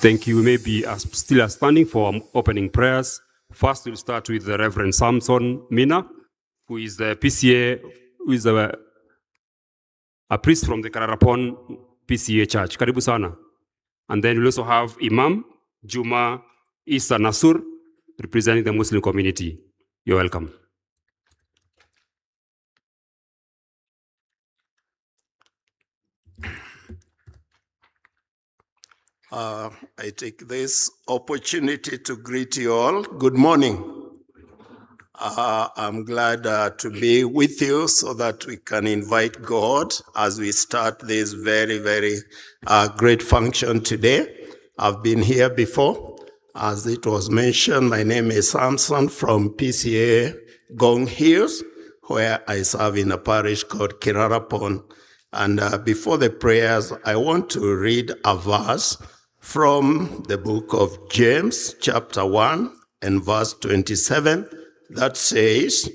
Thank you. We may be still standing for opening prayers. First, we'll start with the Reverend Samson Mina, who is the PCA, who is a priest from the Kararapon PCA Church. Karibu sana. And then we'll also have Imam Juma Isa Nasur, representing the Muslim community. You're welcome. I take this opportunity to greet you all. Good morning. I'm glad to be with you so that we can invite God as we start this very, very great function today. I've been here before. As it was mentioned, my name is Samson from PCA Gong Hills, where I serve in a parish called Kirarapon. And before the prayers, I want to read a verse from the book of James, chapter 1 and verse 27, that says,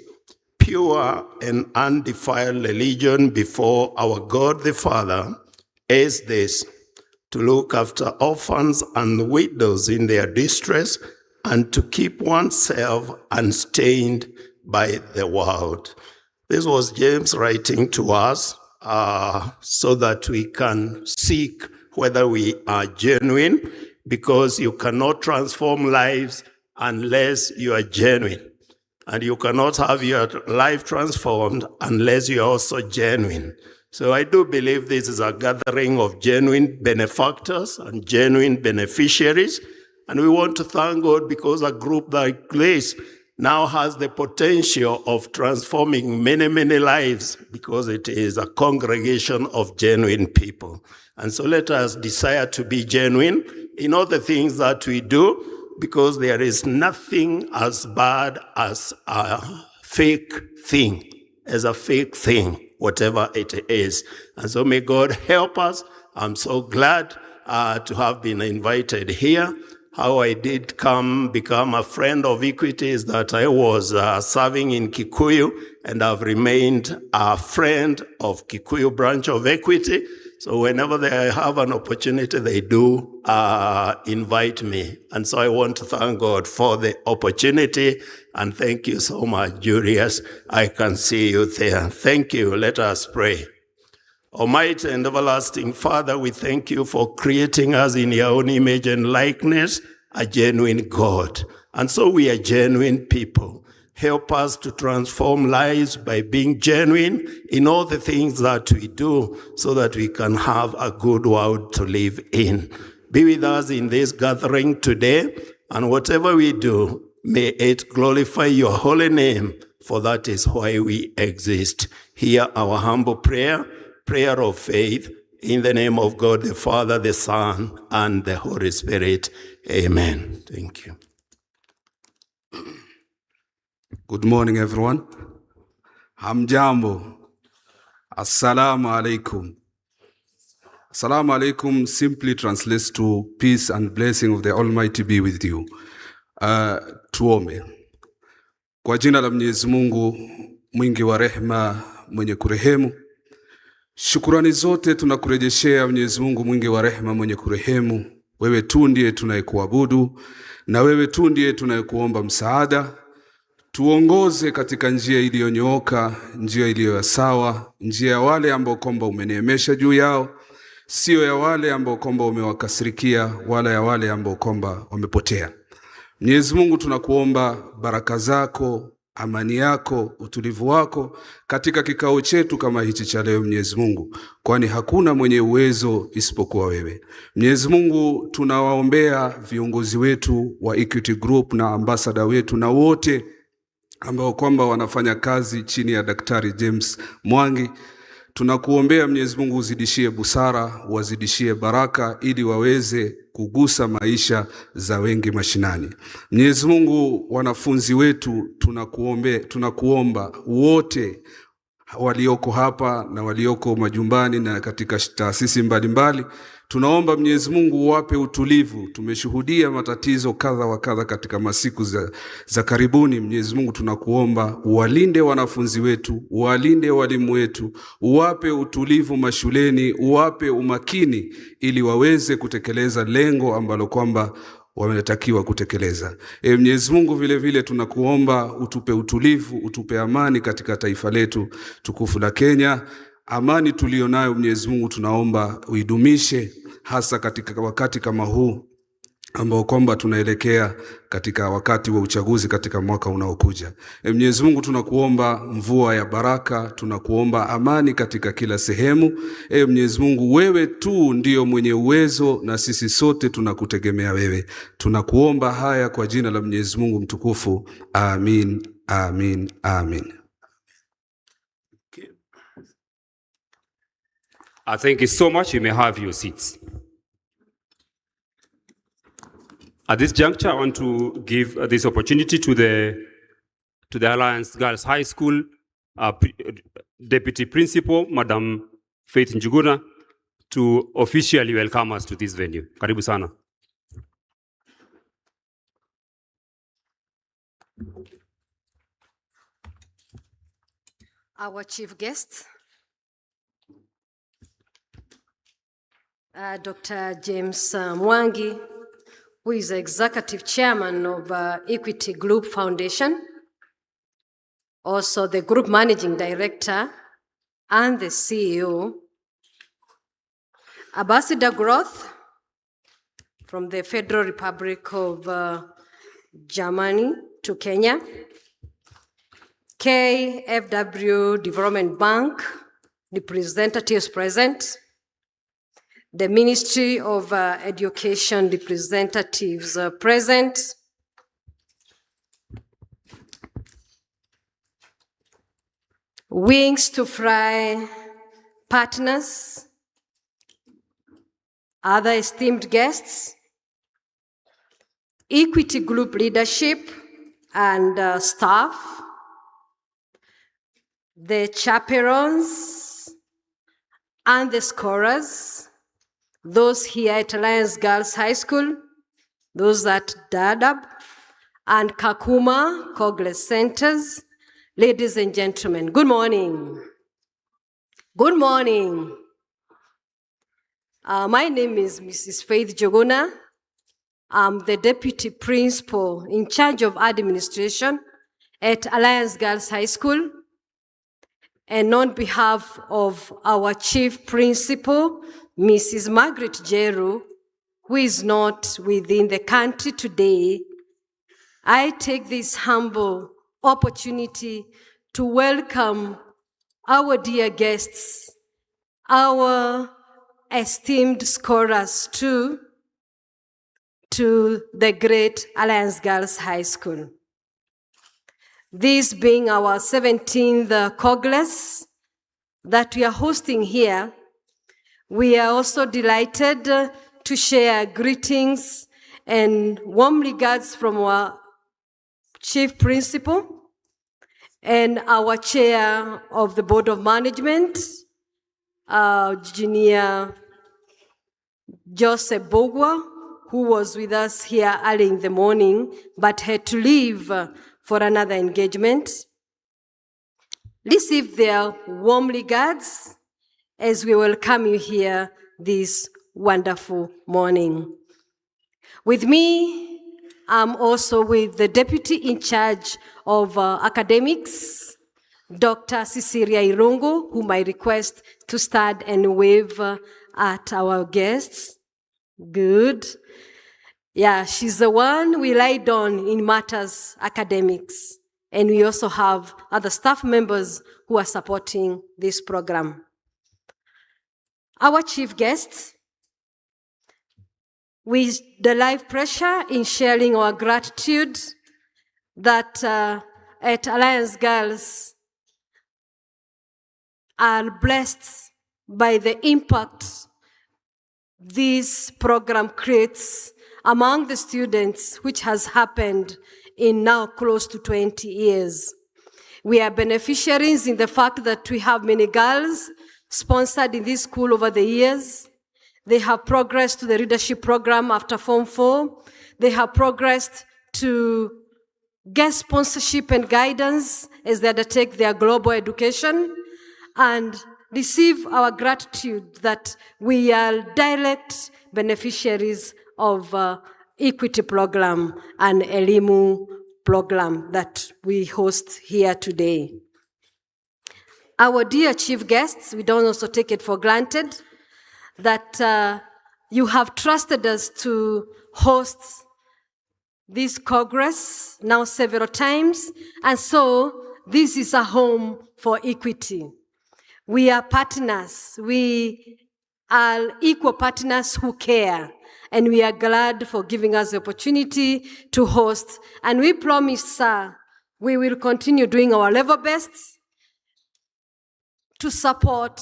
"Pure and undefiled religion before our God the Father is this, to look after orphans and widows in their distress, and to keep oneself unstained by the world." This was James writing to us so that we can seek whether we are genuine, because you cannot transform lives unless you are genuine. And you cannot have your life transformed unless you are also genuine. So I do believe this is a gathering of genuine benefactors and genuine beneficiaries. And we want to thank God because a group like this now has the potential of transforming many, many lives, because it is a congregation of genuine people. And so let us desire to be genuine in all the things that we do, because there is nothing as bad as a fake thing, whatever it is. And so may God help us. I'm so glad to have been invited here. How I did become a friend of Equity is that I was serving in Kikuyu, and I've remained a friend of Kikuyu branch of Equity. So whenever they have an opportunity, they do invite me. And so I want to thank God for the opportunity. And thank you so much, Julius. I can see you there. Thank you. Let us pray. Almighty and everlasting Father, we thank you for creating us in your own image and likeness, a genuine God. And so we are genuine people. Help us to transform lives by being genuine in all the things that we do, so that we can have a good world to live in. Be with us in this gathering today, and whatever we do, may it glorify your holy name, for that is why we exist. Hear our humble prayer of faith, in the name of God the Father, the Son, and the Holy Spirit. Amen. Thank you. Good morning, everyone. Hamjambo. Assalamu alaikum. Assalamu alaikum simply translates to peace and blessing of the Almighty be with you. Tuombe. Kwa jina la Mwenyezi Mungu, mwingi wa rehema, mwenye kurehemu. Shukrani zote tunakurejeshea Mwenyezi Mungu, mwingi wa rehema, mwenye kurehemu. Wewe tu ndiye tunayekuabudu, na wewe tu ndiye tunayekuomba msaada. Tuongoze katika njia iliyonyooka, njia iliyo sawa, njia ya wale ambao kwamba umeneemesha juu yao, sio ya wale ambao kwamba umewakasirikia, wala ya wale ambao kwamba wamepotea. Mwenyezi Mungu, tunakuomba baraka zako, amani yako, utulivu wako katika kikao chetu kama hichi cha leo Mwenyezi Mungu, kwani hakuna mwenye uwezo isipokuwa wewe. Mwenyezi Mungu, tunawaombea viongozi wetu wa Equity Group na ambassador wetu na wote ambao kwamba wanafanya kazi chini ya Daktari James Mwangi. Tunakuombea Mwenyezi Mungu, uzidishie busara, wazidishie baraka, ili waweze kugusa maisha za wengi mashinani. Mwenyezi Mungu, wanafunzi wetu tunakuomba wote walioko hapa na walioko majumbani na katika taasisi mbalimbali, Tunaomba Mwenyezi Mungu uwape utulivu. Tumeshuhudia matatizo kadha wa kadha katika masiku za karibuni. Mwenyezi Mungu tunakuomba uwalinde wanafunzi wetu, uwalinde walimu wetu, uwape utulivu mashuleni, uwape umakini ili waweze kutekeleza lengo ambalo kwamba wametakiwa kutekeleza. Mwenyezi Mungu vile vile tunakuomba utupe utulivu, utupe amani katika taifa letu tukufu la Kenya. Amani tulionayo Mwenyezi Mungu tunaomba uidumishe, hasa katika wakati kama huu ambao kwamba tunaelekea katika wakati wa uchaguzi katika mwaka unaokuja. Mwenyezi Mungu tunakuomba mvua ya baraka, tunakuomba amani katika kila sehemu. Mwenyezi Mungu, wewe tu ndio mwenye uwezo na sisi sote tunakutegemea wewe. Tunakuomba haya kwa jina la Mwenyezi Mungu mtukufu. Amin, amin, amin. Thank you so much. You may have your seats. At this juncture, I want to give this opportunity to the Alliance Girls High School Deputy Principal, Madam Faith Njuguna, to officially welcome us to this venue. Karibu sana. Our chief guest, Dr. James Mwangi, who is the executive chairman of Equity Group Foundation, also the group managing director and the CEO. Ambassador Growth from the Federal Republic of Germany to Kenya. KFW Development Bank representatives present. The Ministry of Education representatives present. Wings to Fly partners, other esteemed guests, Equity Group leadership and staff, the chaperones and the scorers, those here at Alliance Girls High School, those at Dadaab and Kakuma Kogles Centers, ladies and gentlemen, good morning. Good morning. My name is Mrs. Faith Njuguna. I'm the Deputy Principal in charge of administration at Alliance Girls High School. And on behalf of our Chief Principal, Mrs. Margaret Jeru, who is not within the country today, I take this humble opportunity to welcome our dear guests, our esteemed scholars to the great Alliance Girls High School. This being our 17th Kogles that we are hosting here, we are also delighted to share greetings and warm regards from our Chief Principal and our Chair of the Board of Management, Engineer Joseph Bogwa, who was with us here early in the morning but had to leave for another engagement. Receive their warm regards as we welcome you here this wonderful morning. With me, I'm also with the Deputy in charge of academics, Dr. Cecilia Irungu, whom I request to stand and wave at our guests. Good. Yeah, she's the one we relied on in matters academics. And we also have other staff members who are supporting this program. Our chief guest, with the live pressure in sharing our gratitude that at Alliance Girls are blessed by the impact this program creates among the students, which has happened in now close to 20 years. We are beneficiaries in the fact that we have many girls sponsored in this school over the years. They have progressed to the leadership program after Form 4. They have progressed to guest sponsorship and guidance as they undertake their global education, and receive our gratitude that we are direct beneficiaries of Equity Program and Elimu Program that we host here today. Our dear chief guests, we don't also take it for granted that you have trusted us to host this Congress now several times, and so this is a home for equity. We are partners. We are equal partners who care, and we are glad for giving us the opportunity to host. And we promise, sir, we will continue doing our level best to support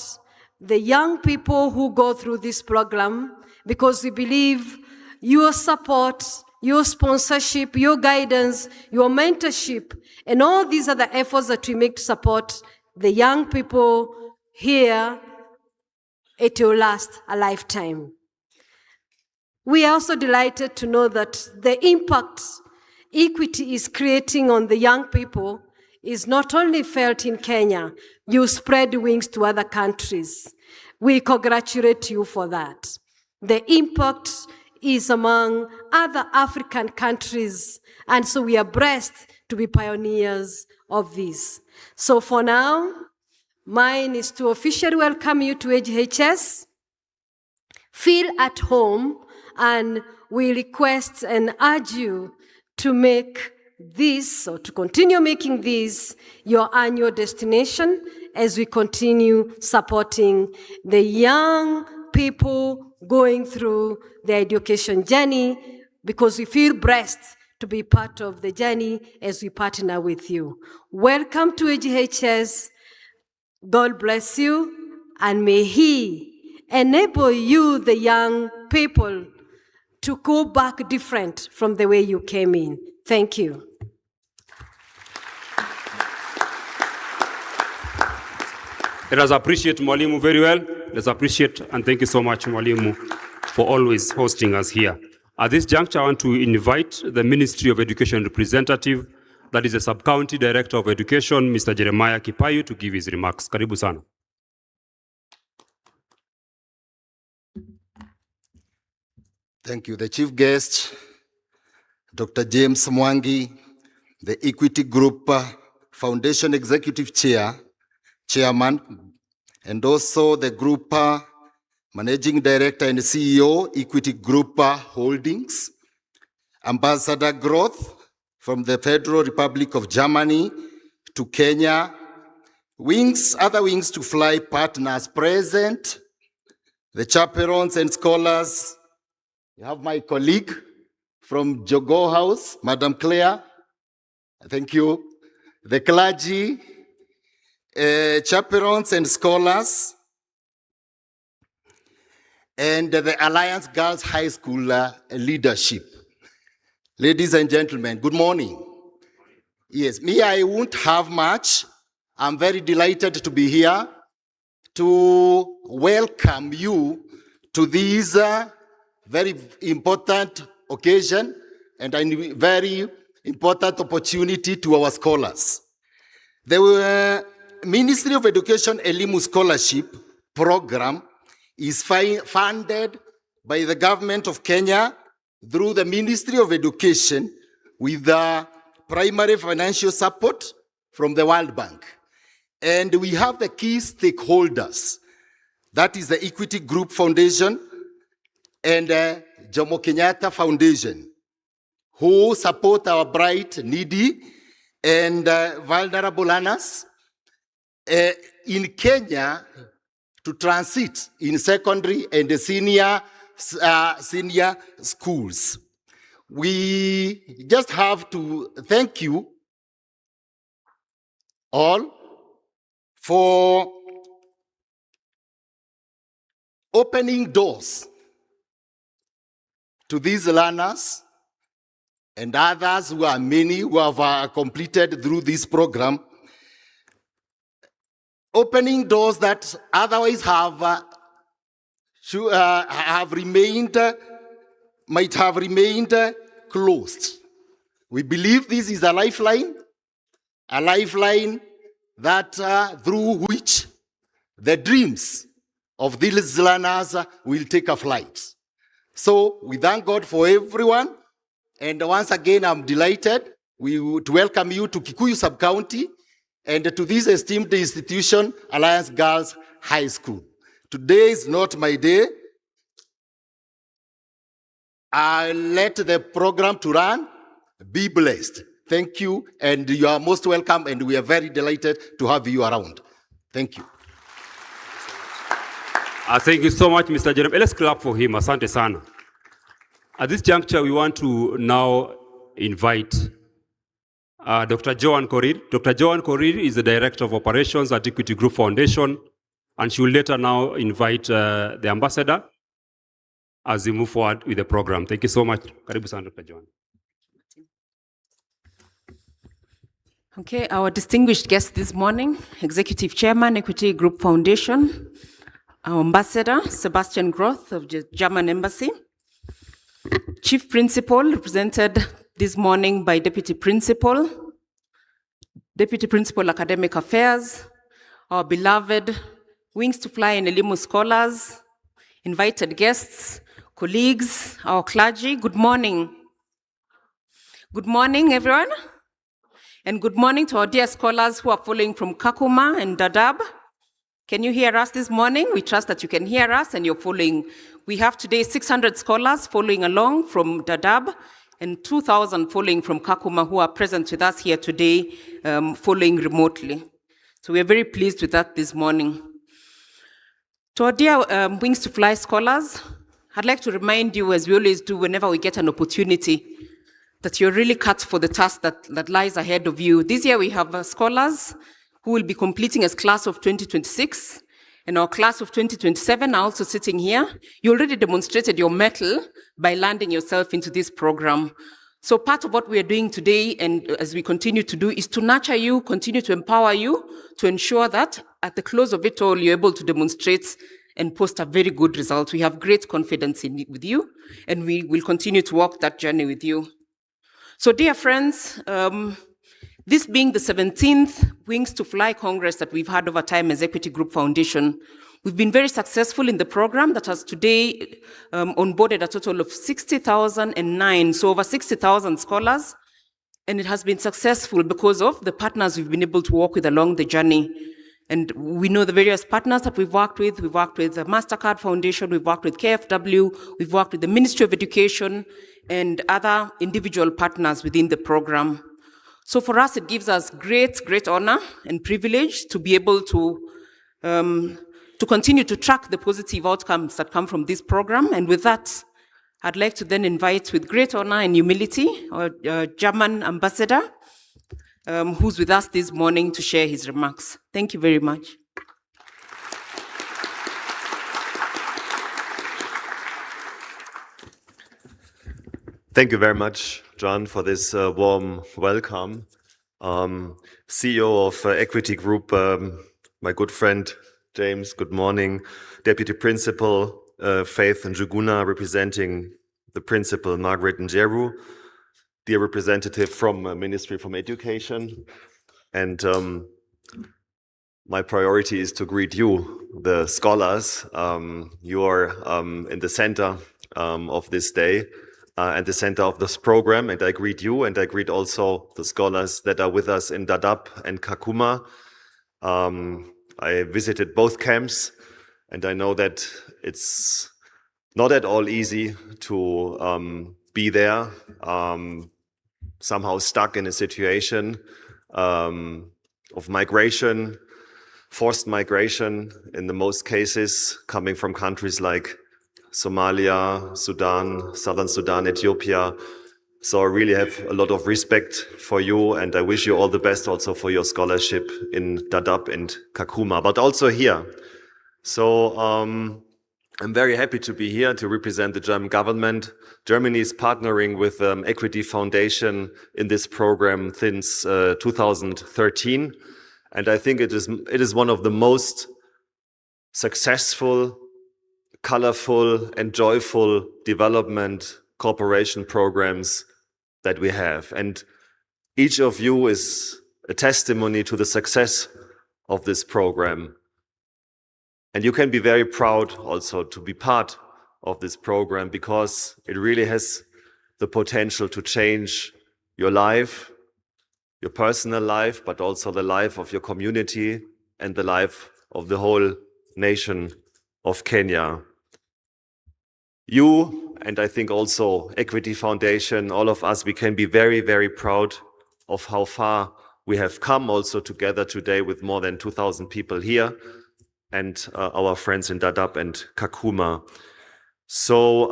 the young people who go through this program, because we believe your support, your sponsorship, your guidance, your mentorship, and all these other efforts that we make to support the young people here, it will last a lifetime. We are also delighted to know that the impact equity is creating on the young people is not only felt in Kenya, you spread wings to other countries. We congratulate you for that. The impact is among other African countries, and so we are blessed to be pioneers of this. So for now, mine is to officially welcome you to AGHS. Feel at home, and we request and urge you to make this, or to continue making this, your annual destination as we continue supporting the young people going through their education journey, because we feel blessed to be part of the journey as we partner with you. Welcome to AGHS. God bless you, and may He enable you, the young people, to go back different from the way you came in. Thank you. Let us appreciate Mwalimu very well. Let's appreciate and thank you so much, Mwalimu, for always hosting us here. At this juncture, I want to invite the Ministry of Education representative, that is the Sub-County Director of Education, Mr. Jeremiah Kipayu, to give his remarks. Karibu sana. Thank you. The chief guest, Dr. James Mwangi, the Equity Group Foundation Executive Chairman, and also the Group Managing Director and CEO, Equity Group Holdings, Ambassador Growth from the Federal Republic of Germany to Kenya, other Wings to Fly partners present, the chaperons and scholars. You have my colleague from Jogo House, Madam Claire. Thank you. The clergy, chaperons and scholars, and the Alliance Girls High School leadership. Ladies and gentlemen, good morning. Yes, I won't have much. I'm very delighted to be here to welcome you to this very important occasion and a very important opportunity to our scholars. The Ministry of Education Elimu Scholarship Program is funded by the government of Kenya through the Ministry of Education with primary financial support from the World Bank. And we have the key stakeholders. That is the Equity Group Foundation and Jomo Kenyatta Foundation, who support our bright, needy, and vulnerable learners in Kenya to transit in secondary and senior schools. We just have to thank you all for opening doors to these learners and others who are many who have completed through this program, opening doors that otherwise have might have remained closed. We believe this is a lifeline that through which the dreams of these learners will take a flight. So we thank God for everyone. And once again, I'm delighted to welcome you to Kikuyu Sub-County and to this esteemed institution, Alliance Girls High School. Today is not my day. I let the program to run. Be blessed. Thank you, and you are most welcome, and we are very delighted to have you around. Thank you. Thank you so much, Mr. Jeremy. Let's clap for him. Asante sana. At this juncture, we want to now invite Dr. Joan Korir. Dr. Joan Korir is the Director of Operations at Equity Group Foundation, and she will later now invite the ambassador as we move forward with the program. Thank you so much. Karibu sana, Dr. Joan. Okay, our distinguished guest this morning, Executive Chairman, Equity Group Foundation, our Ambassador, Sebastian Groth of the German Embassy, Chief Principal, represented this morning by Deputy Principal Academic Affairs, our beloved Wings to Fly and Elimu scholars, invited guests, colleagues, our clergy, good morning. Good morning, everyone. And good morning to our dear scholars who are following from Kakuma and Dadaab. Can you hear us this morning? We trust that you can hear us and you're following. We have today 600 scholars following along from Dadaab and 2,000 following from Kakuma who are present with us here today, following remotely. So we are very pleased with that this morning. To our dear Wings to Fly scholars, I'd like to remind you, as we always do whenever we get an opportunity, that you're really cut for the task that lies ahead of you. This year we have scholars who will be completing as class of 2026, and our class of 2027 are also sitting here. You already demonstrated your mettle by landing yourself into this program. So part of what we are doing today, and as we continue to do, is to nurture you, continue to empower you, to ensure that at the close of it all, you're able to demonstrate and post a very good result. We have great confidence with you, and we will continue to walk that journey with you. So dear friends, this being the 17th Wings to Fly Congress that we've had over time as Equity Group Foundation, we've been very successful in the program that has today onboarded a total of 60,009, so over 60,000 scholars, and it has been successful because of the partners we've been able to work with along the journey. And we know the various partners that we've worked with. We've worked with the MasterCard Foundation, we've worked with KFW, we've worked with the Ministry of Education, and other individual partners within the program. So for us, it gives us great honor and privilege to be able to continue to track the positive outcomes that come from this program. And with that, I'd like to then invite with great honor and humility our German ambassador, who's with us this morning to share his remarks. Thank you very much. Thank you very much, John, for this warm welcome. CEO of Equity Group, my good friend James, good morning. Deputy Principal Faith Njuguna, representing the Principal Margaret Njeru, dear representative from Ministry of Education. And my priority is to greet you, the scholars. You are in the center of this day. And the center of this program, and I greet you, and I greet also the scholars that are with us in Dadaab and Kakuma. I visited both camps, and I know that it's not at all easy to be there, somehow stuck in a situation of migration, forced migration in the most cases, coming from countries like Somalia, Sudan, Southern Sudan, Ethiopia. So I really have a lot of respect for you, and I wish you all the best also for your scholarship in Dadaab and Kakuma, but also here. So I'm very happy to be here to represent the German government. Germany is partnering with Equity Foundation in this program since 2013, and I think it is one of the most successful colorful and joyful development cooperation programs that we have. And each of you is a testimony to the success of this program. And you can be very proud also to be part of this program, because it really has the potential to change your life, your personal life, but also the life of your community and the life of the whole nation of Kenya. You, and I think also Equity Foundation, all of us, we can be very, very proud of how far we have come also together today with more than 2,000 people here and our friends in Dadaab and Kakuma. So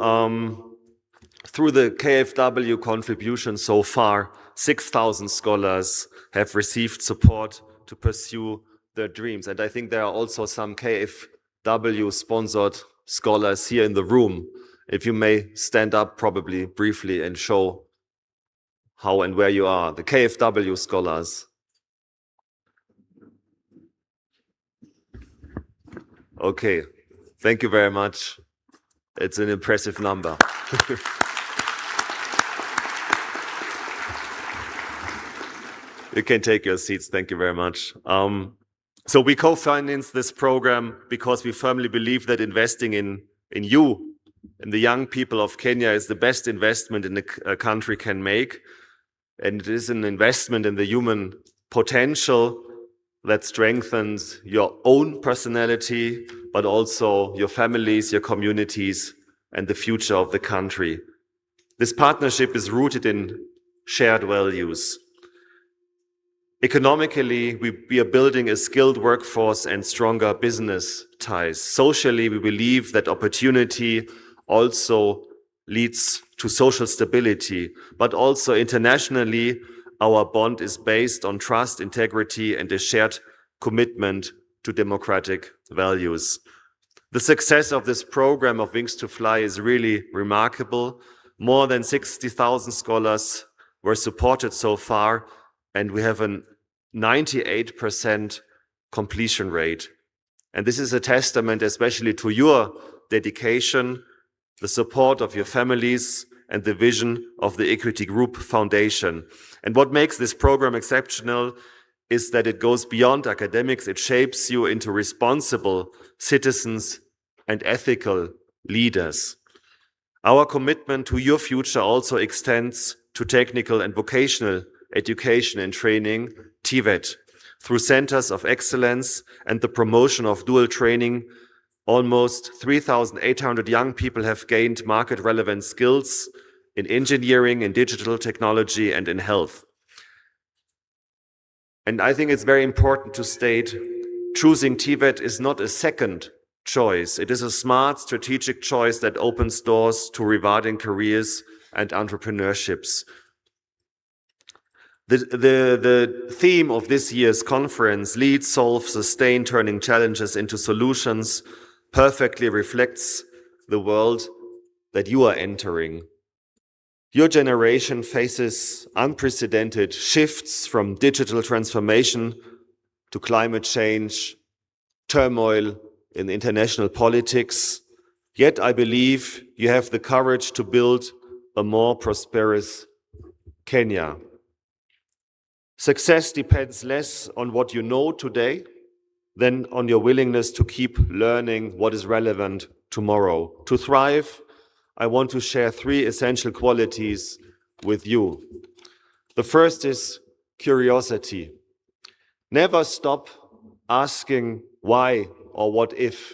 through the KfW contribution so far, 6,000 scholars have received support to pursue their dreams. And I think there are also some KfW-sponsored scholars here in the room. If you may stand up probably briefly and show how and where you are, the KfW scholars. Okay, thank you very much. It's an impressive number. You can take your seats. Thank you very much. So we co-finance this program because we firmly believe that investing in you, in the young people of Kenya, is the best investment a country can make. And it is an investment in the human potential that strengthens your own personality, but also your families, your communities, and the future of the country. This partnership is rooted in shared values. Economically, we are building a skilled workforce and stronger business ties. Socially, we believe that opportunity also leads to social stability, but also internationally, our bond is based on trust, integrity, and a shared commitment to democratic values. The success of this program of Wings to Fly is really remarkable. More than 60,000 scholars were supported so far, and we have a 98% completion rate. And this is a testament especially to your dedication, the support of your families, and the vision of the Equity Group Foundation. And what makes this program exceptional is that it goes beyond academics. It shapes you into responsible citizens and ethical leaders. Our commitment to your future also extends to technical and vocational education and training, TVET, through centers of excellence and the promotion of dual training. Almost 3,800 young people have gained market-relevant skills in engineering, in digital technology, and in health. And I think it's very important to state, choosing TVET is not a second choice. It is a smart, strategic choice that opens doors to rewarding careers and entrepreneurships. The theme of this year's conference, Lead, Solve, Sustain, Turning Challenges into Solutions, perfectly reflects the world that you are entering. Your generation faces unprecedented shifts from digital transformation to climate change, turmoil in international politics. Yet I believe you have the courage to build a more prosperous Kenya. Success depends less on what you know today than on your willingness to keep learning what is relevant tomorrow. To thrive, I want to share 3 essential qualities with you. The first is curiosity. Never stop asking why or what if.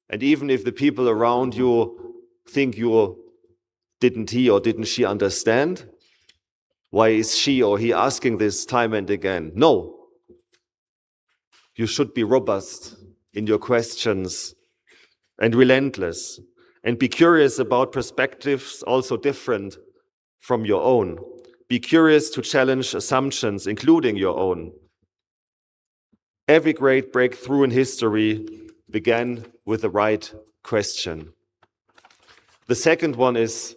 And even if the people around you think didn't he or didn't she understand, why is she or he asking this time and again? No. You should be robust in your questions and relentless, and be curious about perspectives also different from your own. Be curious to challenge assumptions, including your own. Every great breakthrough in history began with the right question. The second one is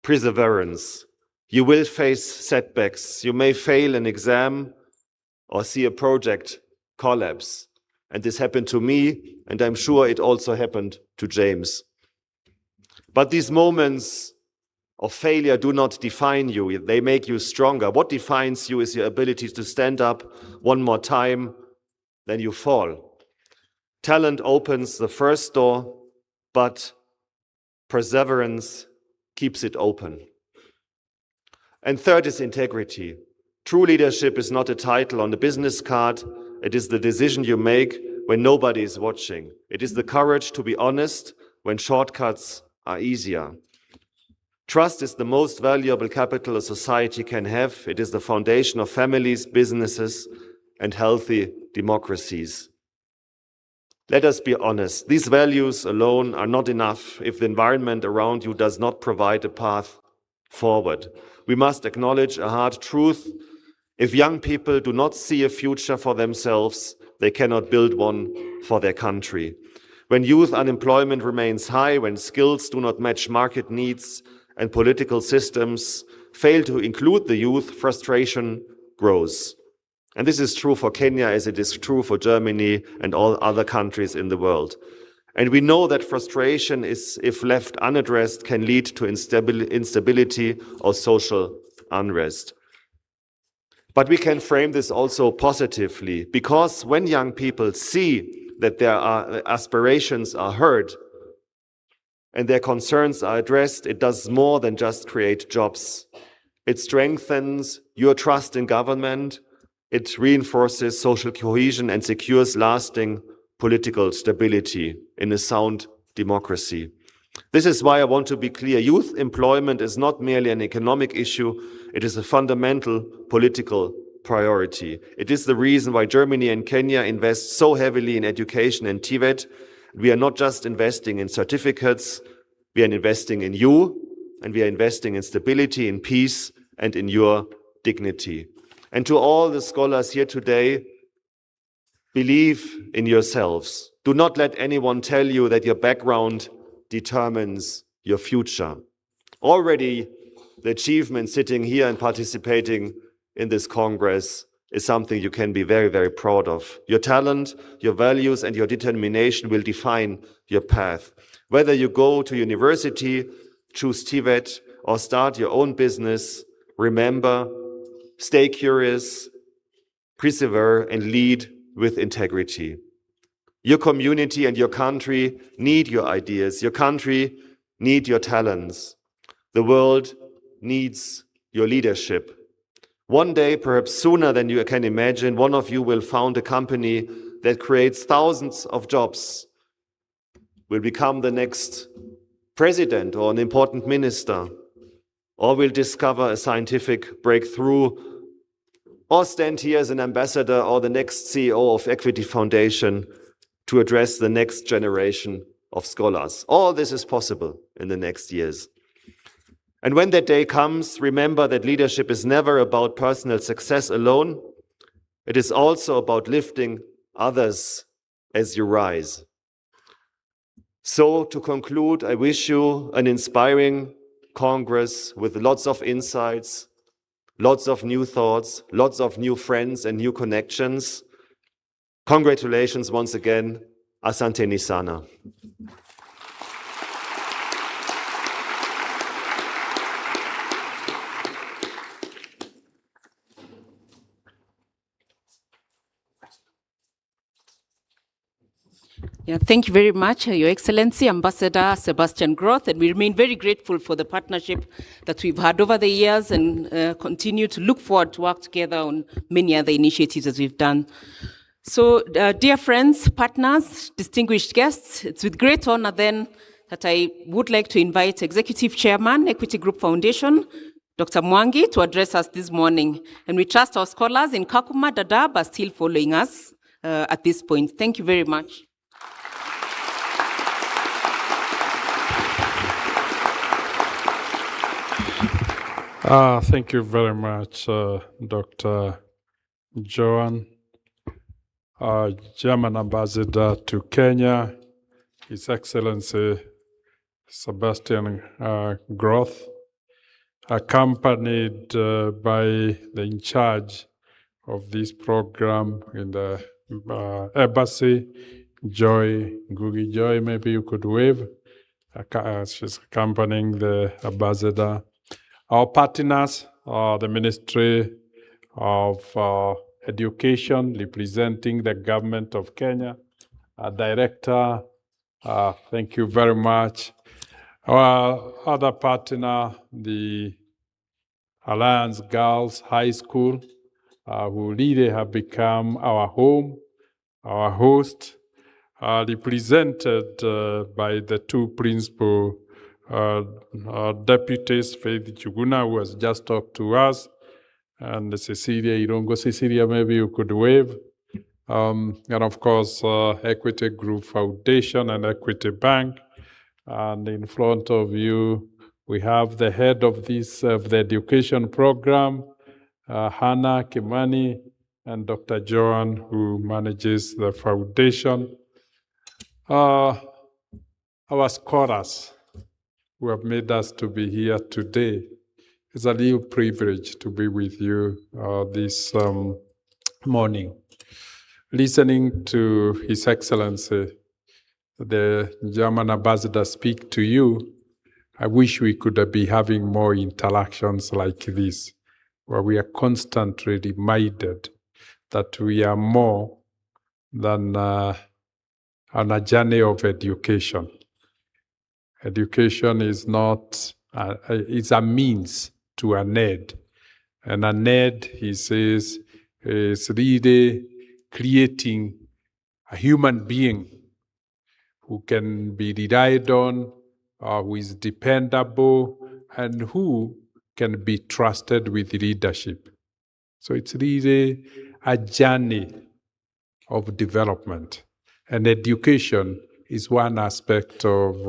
perseverance. You will face setbacks. You may fail an exam or see a project collapse. And this happened to me, and I'm sure it also happened to James. But these moments of failure do not define you. They make you stronger. What defines you is your ability to stand up one more time, then you fall. Talent opens the first door, but perseverance keeps it open. And third is integrity. True leadership is not a title on a business card. It is the decision you make when nobody is watching. It is the courage to be honest when shortcuts are easier. Trust is the most valuable capital a society can have. It is the foundation of families, businesses, and healthy democracies. Let us be honest. These values alone are not enough if the environment around you does not provide a path forward. We must acknowledge a hard truth. If young people do not see a future for themselves, they cannot build one for their country. When youth unemployment remains high, when skills do not match market needs, and political systems fail to include the youth, frustration grows. And this is true for Kenya as it is true for Germany and all other countries in the world. And we know that frustration is, if left unaddressed, can lead to instability or social unrest. But we can frame this also positively, because when young people see that their aspirations are heard and their concerns are addressed, it does more than just create jobs. It strengthens your trust in government, it reinforces social cohesion and secures lasting political stability in a sound democracy. This is why I want to be clear. Youth employment is not merely an economic issue, it is a fundamental political priority. It is the reason why Germany and Kenya invest so heavily in education and TVET. We are not just investing in certificates, we are investing in you, and we are investing in stability, in peace, and in your dignity. And to all the scholars here today, believe in yourselves. Do not let anyone tell you that your background determines your future. Already, the achievement sitting here and participating in this Congress is something you can be very, very proud of. Your talent, your values, and your determination will define your path. Whether you go to university, choose TVET, or start your own business, remember, stay curious, persevere, and lead with integrity. Your community and your country need your ideas. Your country needs your talents. The world needs your leadership. One day, perhaps sooner than you can imagine, one of you will found a company that creates thousands of jobs, will become the next president or an important minister, or will discover a scientific breakthrough, or stand here as an ambassador or the next CEO of Equity Foundation to address the next generation of scholars. All this is possible in the next years. And when that day comes, remember that leadership is never about personal success alone. It is also about lifting others as you rise. So to conclude, I wish you an inspiring Congress with lots of insights, lots of new thoughts, lots of new friends and new connections. Congratulations once again. Asante sana. Yeah, thank you very much, Your Excellency, Ambassador Sebastian Groth, and we remain very grateful for the partnership that we've had over the years and continue to look forward to work together on many other initiatives as we've done. So, dear friends, partners, distinguished guests, it's with great honor then that I would like to invite Executive Chairman, Equity Group Foundation, Dr. Mwangi, to address us this morning. And we trust our scholars in Kakuma, Dadaab are still following us at this point. Thank you very much. Thank you very much, Dr. Joan, German Ambassador to Kenya, His Excellency Sebastian Groth, accompanied by the in charge of this program in the Embassy, Joy, Ngugi Joy, maybe you could wave. She's accompanying the ambassador. Our partners, the Ministry of Education, representing the government of Kenya. Our director, thank you very much. Our other partner, the Alliance Girls High School, who really have become our home, our host, represented by the two principal deputies, Faith Chuguna, who has just talked to us, and Cecilia Irongo. Cecilia, maybe you could wave. And of course, Equity Group Foundation and Equity Bank. And in front of you, we have the head of this of the education program, Hannah Kimani, and Dr. Joan, who manages the foundation. Our scholars who have made us to be here today. It's a real privilege to be with you this morning. Listening to His Excellency, the German ambassador, speak to you, I wish we could be having more interactions like this, where we are constantly reminded that we are more than on a journey of education. Education is not, it's a means to an end. And an end, he says, is really creating a human being who can be relied on, who is dependable, and who can be trusted with leadership. So it's really a journey of development. And education is one aspect of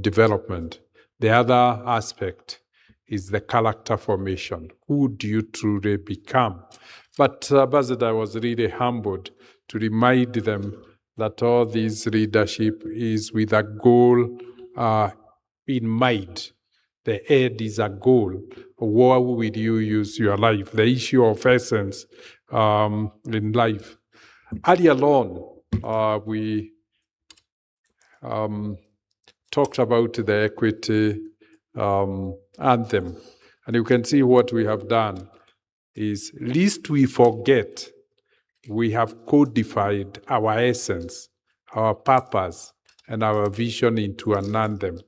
development. The other aspect is the character formation. Who do you truly become? But Ambassador was really humbled to remind them that all this leadership is with a goal in mind. The end is a goal. How will you use your life? The issue of essence in life. Earlier on, we talked about the equity anthem. And you can see what we have done is, lest we forget, we have codified our essence, our purpose, and our vision into an anthem,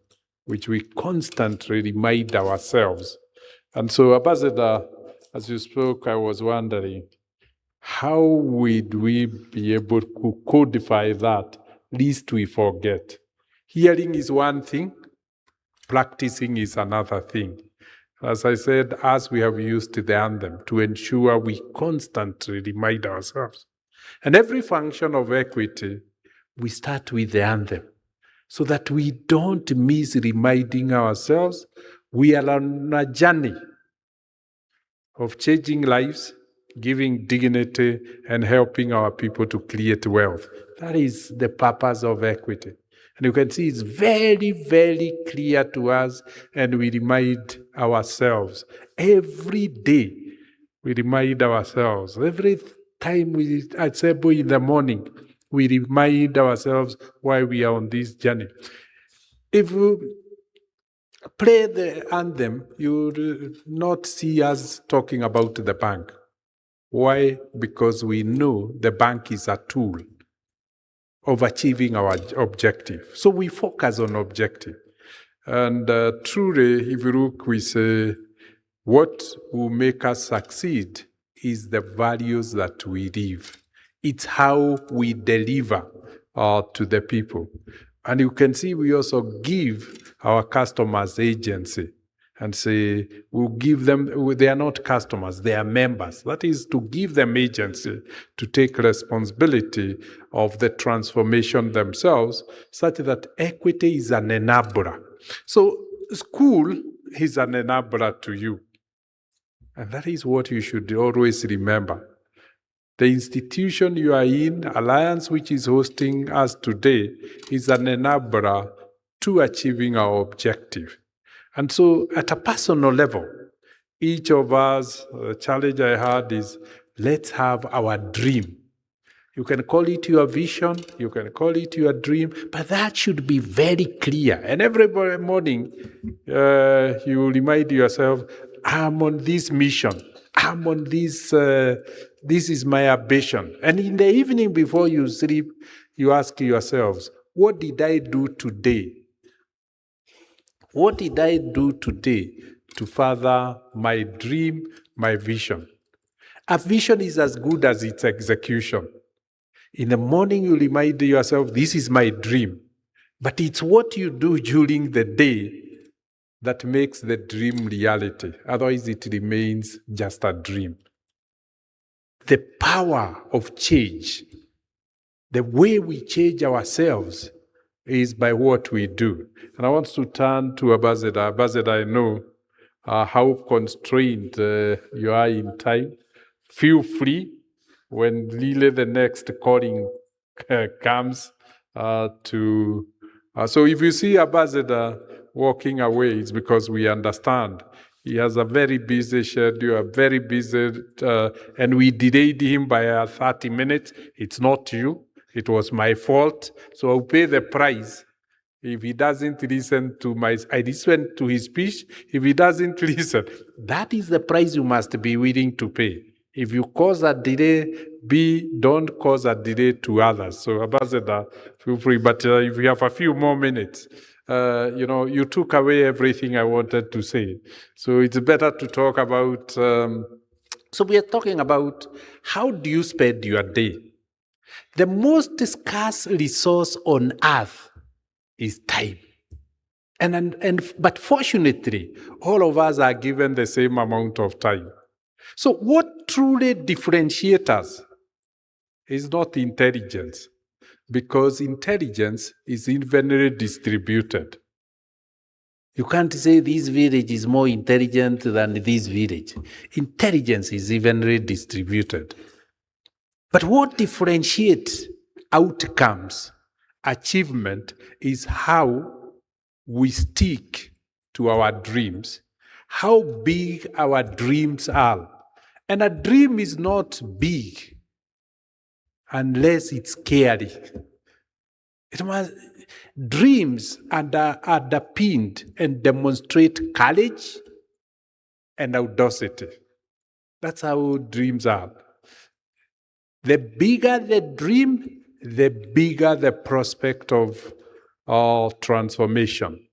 which we constantly remind ourselves. And so, Ambassador, as you spoke, I was wondering, how would we be able to codify that, lest we forget? Hearing is one thing, practicing is another thing. As I said, as we have used the anthem to ensure we constantly remind ourselves. And every function of equity, we start with the anthem, so that we don't miss reminding ourselves we are on a journey of changing lives, giving dignity, and helping our people to create wealth. That is the purpose of equity. And you can see it's very, very clear to us, and we remind ourselves every day. We remind ourselves every time we assemble in the morning. We remind ourselves why we are on this journey. If we play the anthem, you will not see us talking about the bank. Why? Because we know the bank is a tool of achieving our objective. So we focus on objective. And truly, if you look, we say, what will make us succeed is the values that we live. It's how we deliver to the people. And you can see we also give our customers agency and say, we'll give them, they are not customers, they are members. That is to give them agency to take responsibility of the transformation themselves, such that equity is an enabler. So school is an enabler to you. And that is what you should always remember. The institution you are in, Alliance, which is hosting us today, is an enabler to achieving our objective. And so at a personal level, each of us, the challenge I had is, let's have our dream. You can call it your vision, you can call it your dream, but that should be very clear. And every morning, you remind yourself, I'm on this mission. I'm on this, this is my ambition. And in the evening before you sleep, you ask yourselves, what did I do today? What did I do today to further my dream, my vision? A vision is as good as its execution. In the morning, you remind yourself, this is my dream. But it's what you do during the day that makes the dream reality. Otherwise, it remains just a dream. The power of change, the way we change ourselves, is by what we do. And I want to turn to Ambassador. Ambassador, I know how constrained you are in time. Feel free when really the next calling comes to. So if you see Ambassador walking away, it's because we understand he has a very busy schedule, very busy, and we delayed him by 30 minutes. It's not you. It was my fault. So I'll pay the price. If he doesn't listen to I listen to his speech. If he doesn't listen, that is the price you must be willing to pay. If you cause a delay, don't cause a delay to others. So, Ambassador, feel free. But if you have a few more minutes, you took away everything I wanted to say. So it's better to talk about. So we are talking about how do you spend your day? The most scarce resource on earth is time. But fortunately, all of us are given the same amount of time. So what truly differentiates us is not intelligence, because intelligence is evenly distributed. You can't say this village is more intelligent than this village. Intelligence is evenly distributed. But what differentiates outcomes, achievement, is how we stick to our dreams, how big our dreams are. And a dream is not big unless it's scary. Dreams are underpinned and demonstrate courage and audacity. That's how dreams are. The bigger the dream, the bigger the prospect of transformation.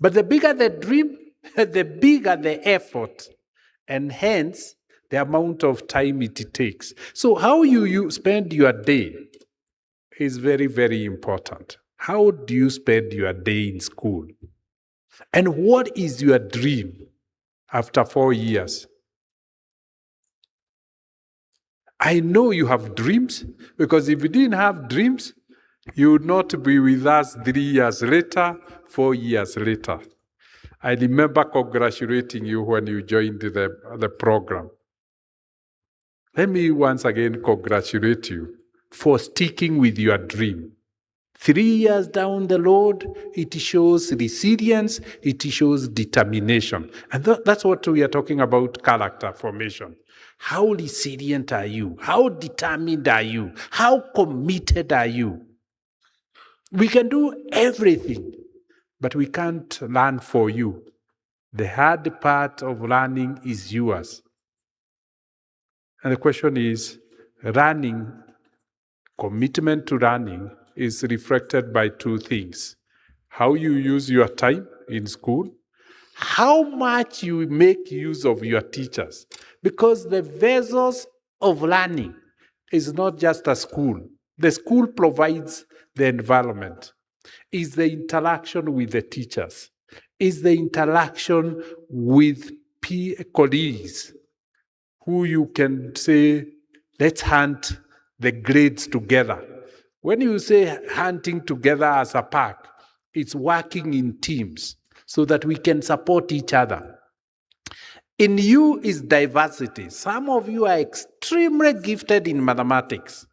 But the bigger the dream, the bigger the effort, and hence the amount of time it takes. So how you spend your day is very, very important. How do you spend your day in school? And what is your dream after 4 years? I know you have dreams, because if you didn't have dreams, you would not be with us 3 years later, 4 years later. I remember congratulating you when you joined the program. Let me once again congratulate you for sticking with your dream. 3 years down the road, it shows resilience, it shows determination. And that's what we are talking about, character formation. How resilient are you? How determined are you? How committed are you? We can do everything, but we can't learn for you. The hard part of learning is yours. And the question is, learning, commitment to learning is reflected by two things. How you use your time in school, how much you make use of your teachers. Because the vessels of learning is not just a school. The school provides the environment. It's the interaction with the teachers. It's the interaction with colleagues who you can say, let's hunt the grades together. When you say hunting together as a pack, it's working in teams so that we can support each other. In you is diversity. Some of you are extremely gifted in mathematics.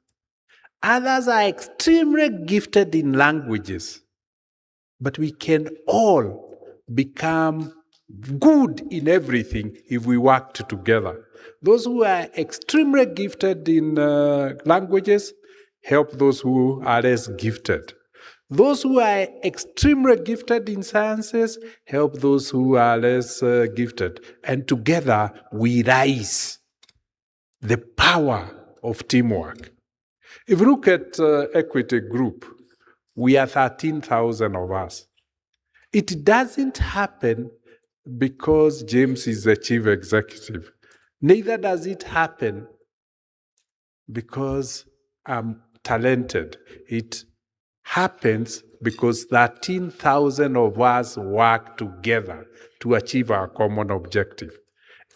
Others are extremely gifted in languages. But we can all become good in everything if we worked together. Those who are extremely gifted in languages help those who are less gifted. Those who are extremely gifted in sciences help those who are less gifted. And together we rise. The power of teamwork. If you look at Equity Group, we are 13,000 of us. It doesn't happen because James is the chief executive. Neither does it happen because I'm talented. It happens because 13,000 of us work together to achieve our common objective.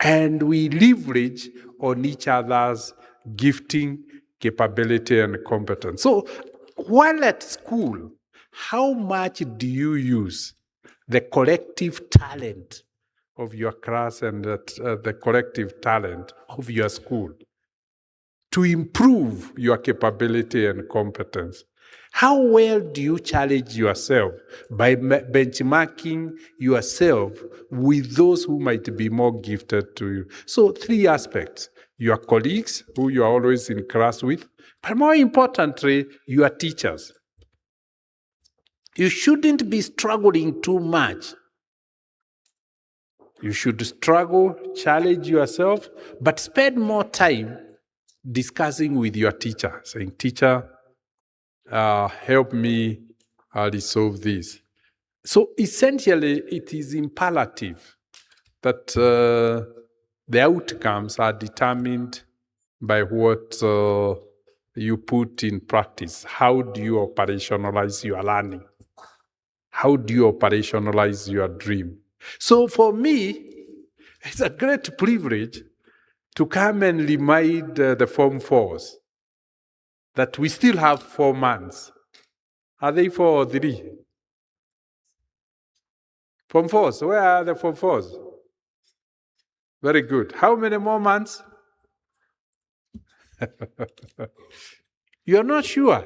And we leverage on each other's gifting, capability, and competence. So while at school, how much do you use the collective talent of your class and the collective talent of your school to improve your capability and competence? How well do you challenge yourself by benchmarking yourself with those who might be more gifted to you? So 3 aspects: your colleagues, who you are always in class with, but more importantly, your teachers. You shouldn't be struggling too much. You should struggle, challenge yourself, but spend more time discussing with your teacher, saying, "Teacher, help me resolve this." So essentially, it is imperative that the outcomes are determined by what you put in practice. How do you operationalize your learning? How do you operationalize your dream? So for me, it's a great privilege to come and remind the Form 4s that we still have 4 months. Are they 4 or 3? Form 4s, where are the Form 4s? Very good. How many more months? You're not sure.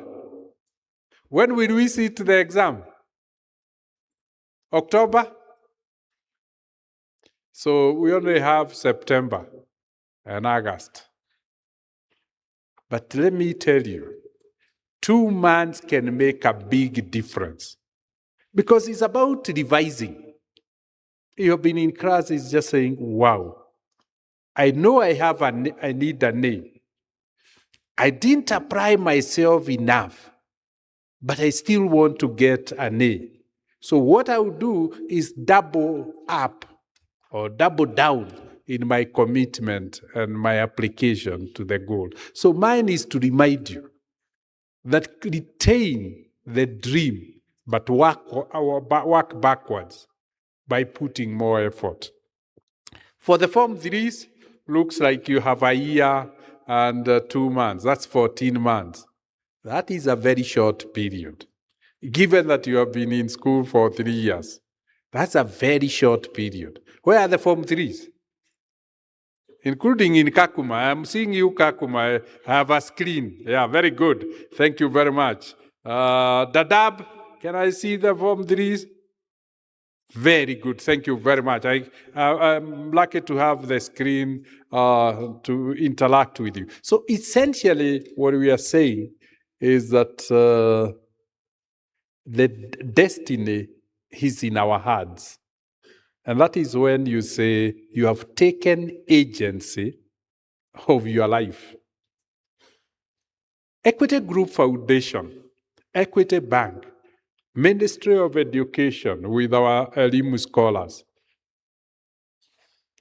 When will we sit the exam? October? So we only have September and August. But let me tell you, 2 months can make a big difference because it's about revising. You've been in class, it's just saying, wow, I know I need a name. I didn't apply myself enough, but I still want to get an A. So what I will do is double up or double down in my commitment and my application to the goal. So mine is to remind you that retain the dream, but work backwards by putting more effort. For the Form 3s, looks like you have a year and 2 months. That's 14 months. That is a very short period. Given that you have been in school for 3 years, that's a very short period. Where are the Form 3s? Including in Kakuma. I'm seeing you, Kakuma. I have a screen. Yeah, very good. Thank you very much. Dadaab, can I see the Form 3s? Very good. Thank you very much. I'm lucky to have the screen to interact with you. So essentially, what we are saying is that the destiny is in our hands. And that is when you say you have taken agency of your life. Equity Group Foundation, Equity Bank, Ministry of Education with our Elimu scholars,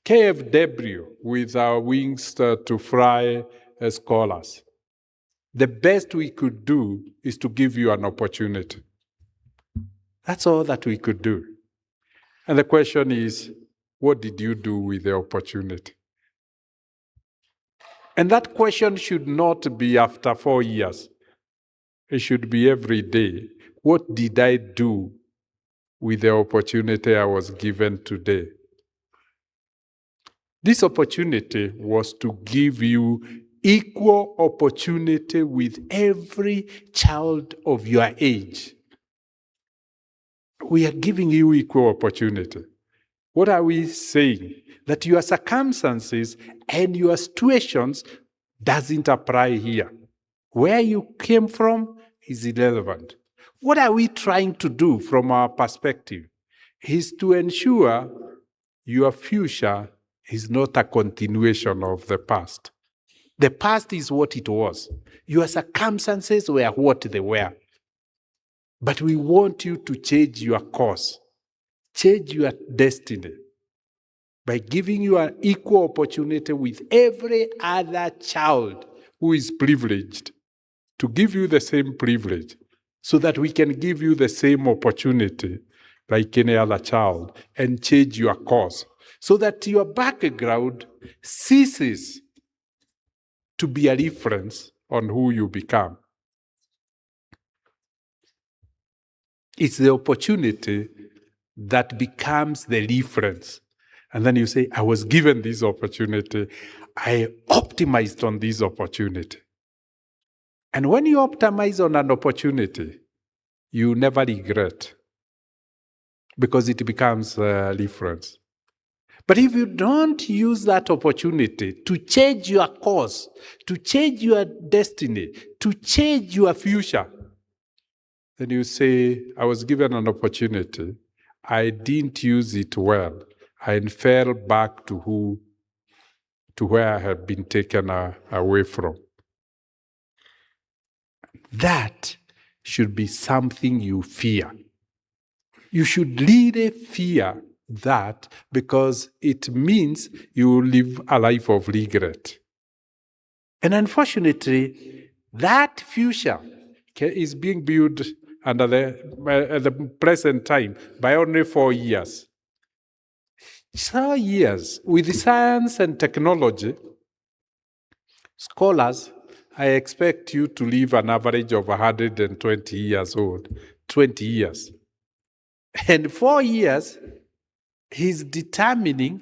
KFW with our Wings to Fly scholars. The best we could do is to give you an opportunity. That's all that we could do. And the question is, what did you do with the opportunity? And that question should not be after 4 years. It should be every day. What did I do with the opportunity I was given today? This opportunity was to give you equal opportunity with every child of your age. We are giving you equal opportunity. What are we saying? That your circumstances and your situations doesn't apply here. Where you came from is irrelevant. What are we trying to do from our perspective? Is to ensure your future is not a continuation of the past. The past is what it was. Your circumstances were what they were. But we want you to change your course, change your destiny by giving you an equal opportunity with every other child who is privileged, to give you the same privilege so that we can give you the same opportunity like any other child and change your course so that your background ceases to be a reference on who you become. It's the opportunity that becomes the reference. And then you say, I was given this opportunity. I optimized on this opportunity. And when you optimize on an opportunity, you never regret because it becomes a reference. But if you don't use that opportunity to change your course, to change your destiny, to change your future, then you say, I was given an opportunity. I didn't use it well. I fell back to where I had been taken away from. That should be something you fear. You should really fear that because it means you live a life of regret. And unfortunately, that future is being built under at the present time by only 4 years. 4 years with science and technology, scholars, I expect you to live an average of 120 years old, 20 years. And 4 years, he's determining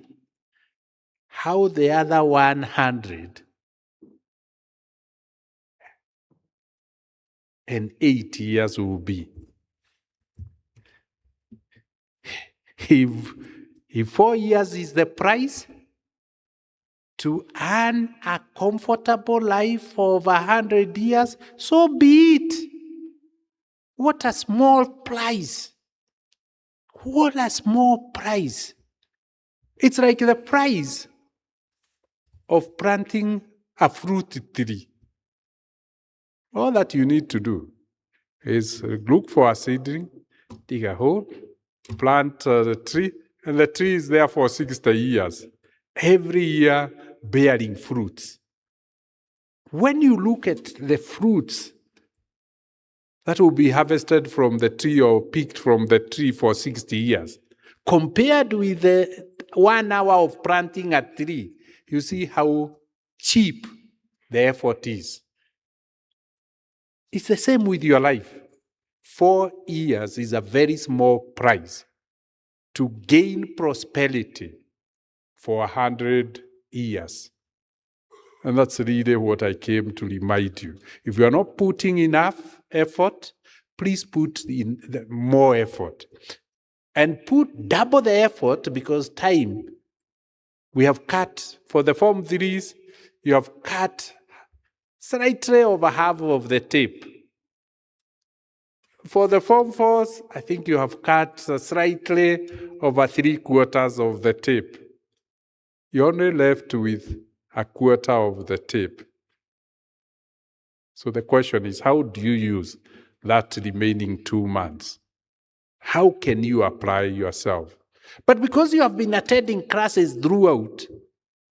how the other 108 years will be. If 4 years is the price to earn a comfortable life of 100 years, so be it. What a small price. What a small price. It's like the price of planting a fruit tree. All that you need to do is look for a seedling, dig a hole, plant the tree, and the tree is there for 60 years, every year bearing fruits. When you look at the fruits that will be harvested from the tree or picked from the tree for 60 years, compared with the 1 hour of planting a tree, you see how cheap the effort is. It's the same with your life. 4 years is a very small price to gain prosperity for 100 years. And that's really what I came to remind you. If you are not putting enough effort, please put in more effort. And put double the effort because time, we have cut, for the Form 3s, you have cut slightly over half of the tape. For the Form 4s, I think you have cut slightly over 3/4 of the tape. You're only left with 1/4 of the tape. So the question is, how do you use that remaining 2 months? How can you apply yourself? But because you have been attending classes throughout,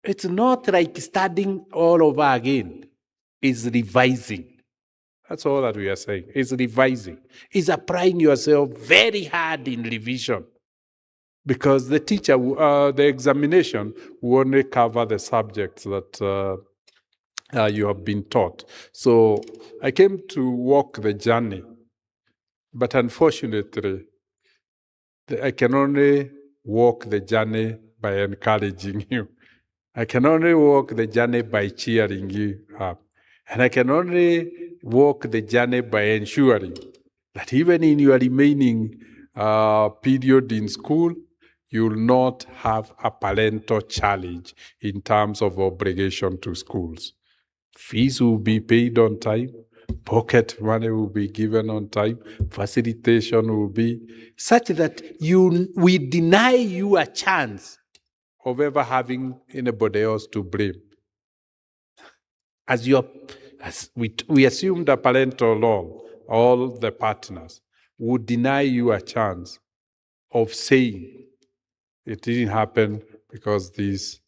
it's not like studying all over again. It's revising. That's all that we are saying. It's revising. It's applying yourself very hard in revision. Because the teacher, the examination will only cover the subjects that you have been taught. So I came to walk the journey. But unfortunately, I can only walk the journey by encouraging you. I can only walk the journey by cheering you up. And I can only walk the journey by ensuring that even in your remaining period in school, you'll not have a parental challenge in terms of obligation to schools. Fees will be paid on time, pocket money will be given on time, facilitation will be such that we deny you a chance of ever having anybody else to blame. As we assume the parental law, all the partners would deny you a chance of saying it didn't happen because this.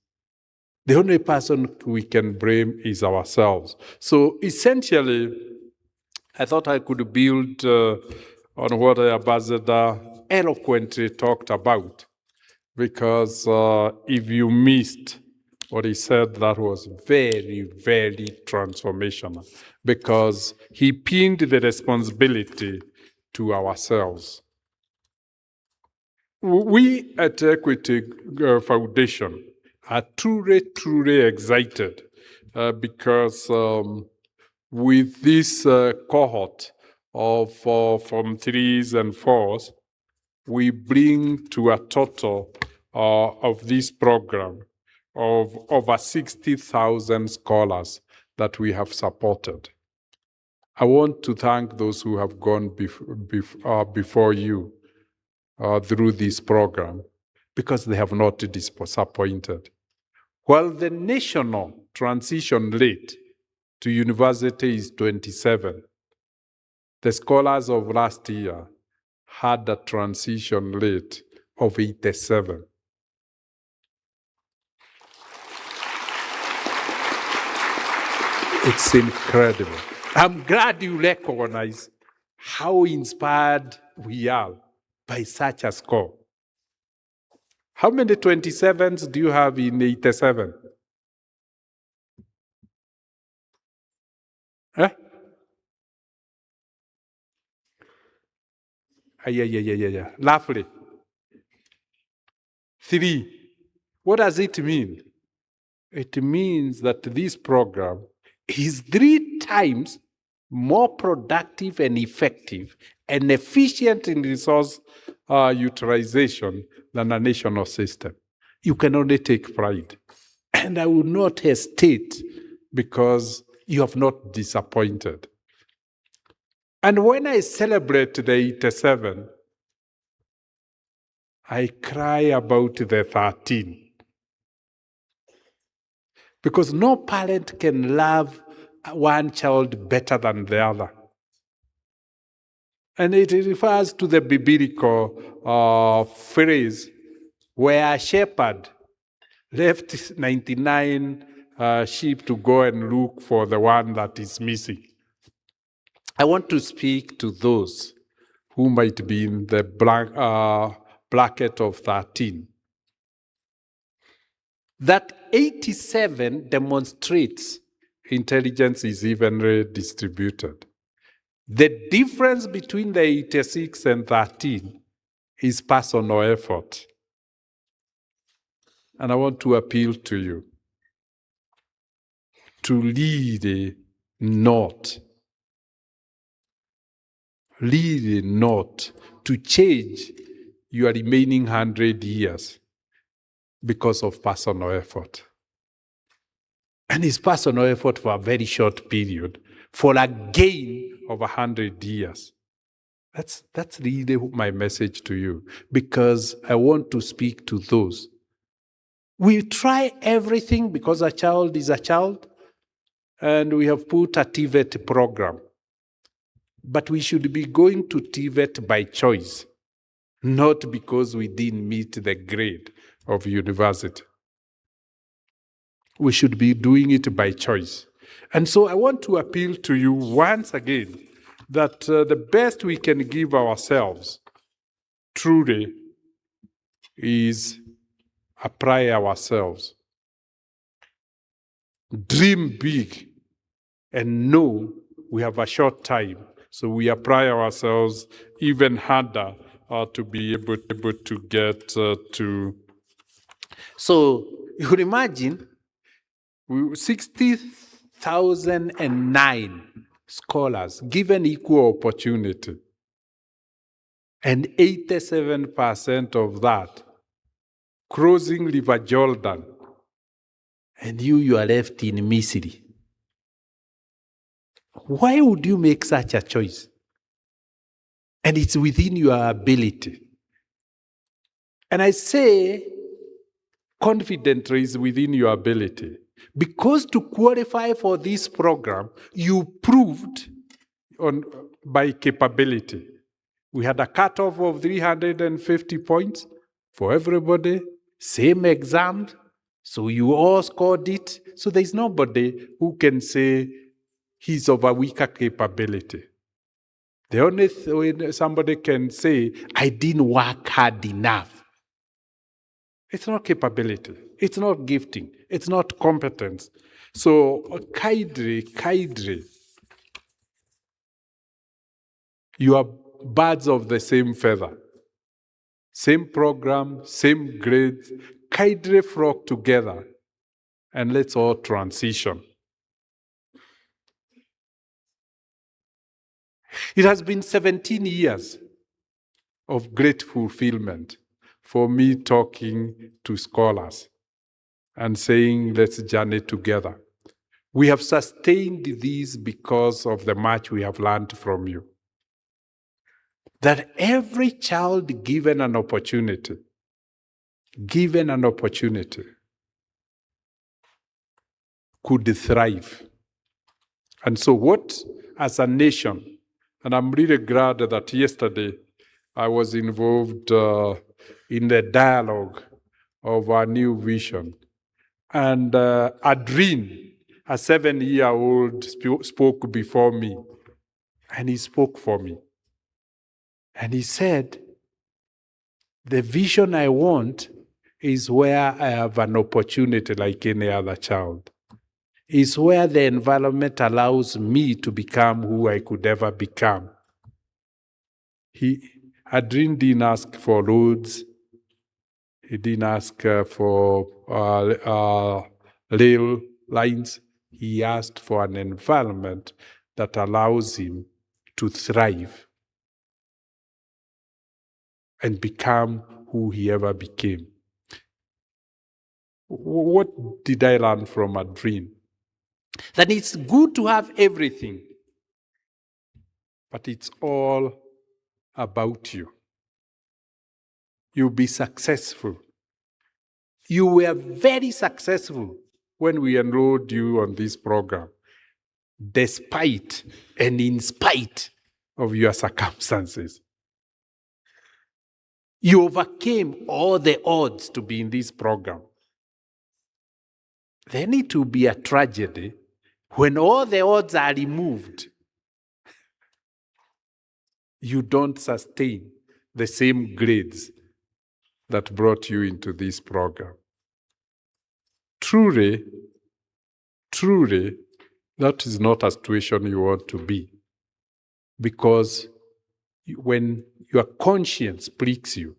The only person we can blame is ourselves. So essentially, I thought I could build on what the ambassador eloquently talked about, because if you missed what he said, that was very, very transformational, because he pinned the responsibility to ourselves. We at Equity Foundation are truly, truly excited because with this cohort of from 3s and 4s, we bring to a total of this program of over 60,000 scholars that we have supported. I want to thank those who have gone before you through this program, because they have not disappointed. While the national transition rate to university is 27, the scholars of last year had a transition rate of 87. It's incredible. I'm glad you recognize how inspired we are by such a score. How many 27s do you have in 87? Huh? Yeah. Lovely. 3. What does it mean? It means that this program is 3 times more productive and effective and efficient in resource utilization than a national system. You can only take pride. And I will not hesitate, because you have not disappointed. And when I celebrate the 87, I cry about the 13. Because no parent can love one child better than the other. And it refers to the biblical phrase where a shepherd left 99 sheep to go and look for the one that is missing. I want to speak to those who might be in the bracket of 13. That 87 demonstrates intelligence is evenly distributed. The difference between the 86 and 13 is personal effort. And I want to appeal to you to really not to change your remaining 100 years because of personal effort. And it's personal effort for a very short period, for a gain of 100 years. That's really my message to you, because I want to speak to those. We try everything because a child is a child, and we have put a TVET program. But we should be going to TVET by choice, not because we didn't meet the grade of university. We should be doing it by choice. And so I want to appeal to you once again that the best we can give ourselves truly is apply ourselves. Dream big and know we have a short time, so we apply ourselves even harder to be able to get to. So you could imagine 60,009 scholars given equal opportunity, and 87% of that crossing River Jordan, and you are left in Misri. Why would you make such a choice? And it's within your ability. And I say confidently is within your ability. Because to qualify for this program, you proved by capability. We had a cutoff of 350 points for everybody, same exam, so you all scored it. So there's nobody who can say he's of a weaker capability. The only way somebody can say, I didn't work hard enough. It's not capability. It's not gifting. It's not competence. So, Kaidri, you are birds of the same feather. Same program, same grades. Kaidri flock together. And let's all transition. It has been 17 years of great fulfillment for me talking to scholars and saying, let's journey together. We have sustained this because of the much we have learned from you. That every child given an opportunity, could thrive. And so what, as a nation, and I'm really glad that yesterday I was involved in the dialogue of our new vision. And Adrien, a 7-year-old, spoke before me. And he spoke for me. And he said, the vision I want is where I have an opportunity like any other child. Is where the environment allows me to become who I could ever become. Adrien didn't ask for roads. He didn't ask for rail lines. He asked for an environment that allows him to thrive and become who he ever became. What did I learn from Adrien? That it's good to have everything, but it's all about you. You'll be successful. You were very successful when we enrolled you on this program, despite and in spite of your circumstances. You overcame all the odds to be in this program. Then it will be a tragedy when all the odds are removed. You don't sustain the same grades that brought you into this program. Truly, that is not a situation you want to be. Because when your conscience pricks you,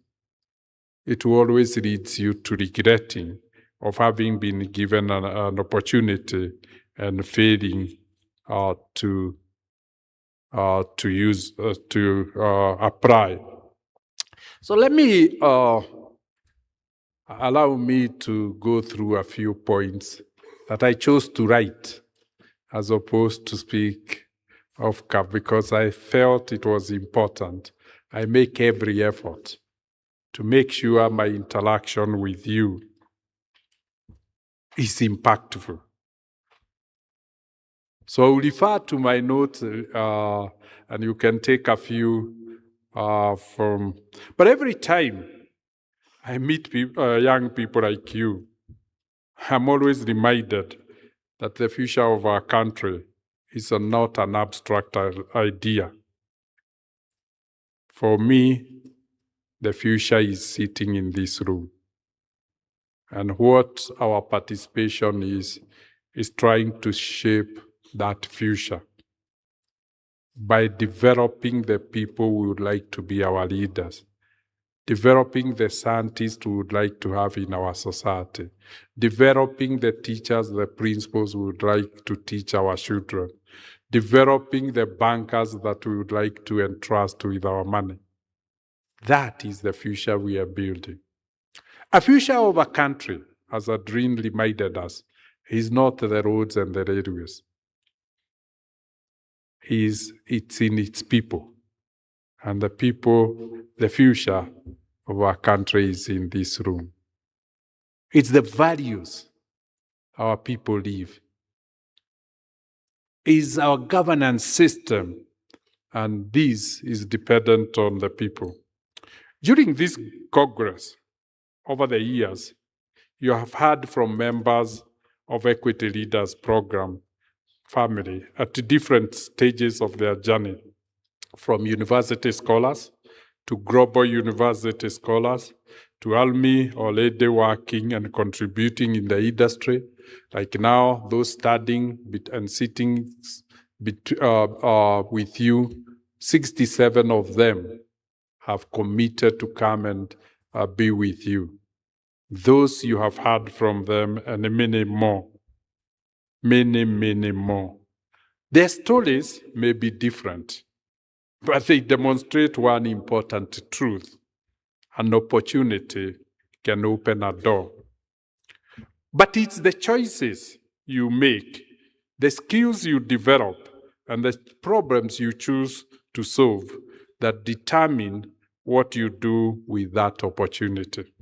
it always leads you to regretting of having been given an opportunity and failing to apply. So let me allow me to go through a few points that I chose to write as opposed to speak off cuff because I felt it was important. I make every effort to make sure my interaction with you is impactful. So I'll refer to my notes and you can take a few from. But every time I meet young people like you, I'm always reminded that the future of our country is not an abstract idea. For me, the future is sitting in this room. And what our participation is trying to shape that future by developing the people we would like to be our leaders, developing the scientists we would like to have in our society, developing the teachers, the principals we would like to teach our children, developing the bankers that we would like to entrust with our money. That is the future we are building. A future of a country, as Adrien reminded us, is not the roads and the railways. It's in its people. And the people, the future of our country is in this room. It's the values our people live. It's our governance system, and this is dependent on the people. During this Congress, over the years, you have heard from members of Equity Leaders Program family at different stages of their journey, from university scholars to global university scholars to alumni already working and contributing in the industry, like now those studying and sitting with you. 67 of them have committed to come and be with you. Those you have heard from them, and many more. Many, many more. Their stories may be different, but they demonstrate one important truth. An opportunity can open a door. But it's the choices you make, the skills you develop, and the problems you choose to solve that determine what you do with that opportunity.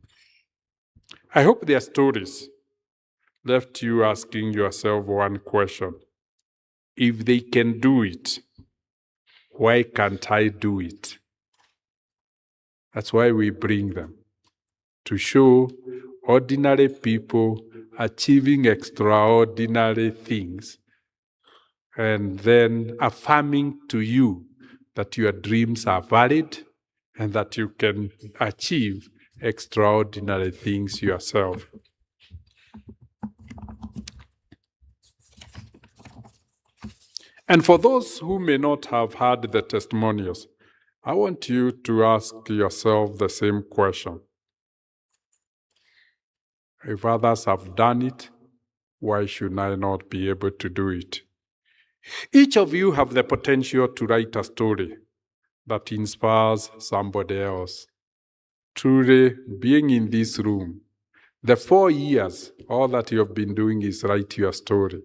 I hope their stories left you asking yourself one question. If they can do it, why can't I do it? That's why we bring them, to show ordinary people achieving extraordinary things, and then affirming to you that your dreams are valid and that you can achieve extraordinary things yourself. And for those who may not have heard the testimonials, I want you to ask yourself the same question. If others have done it, why should I not be able to do it? Each of you have the potential to write a story that inspires somebody else. Truly, being in this room, the 4 years, all that you have been doing is write your story.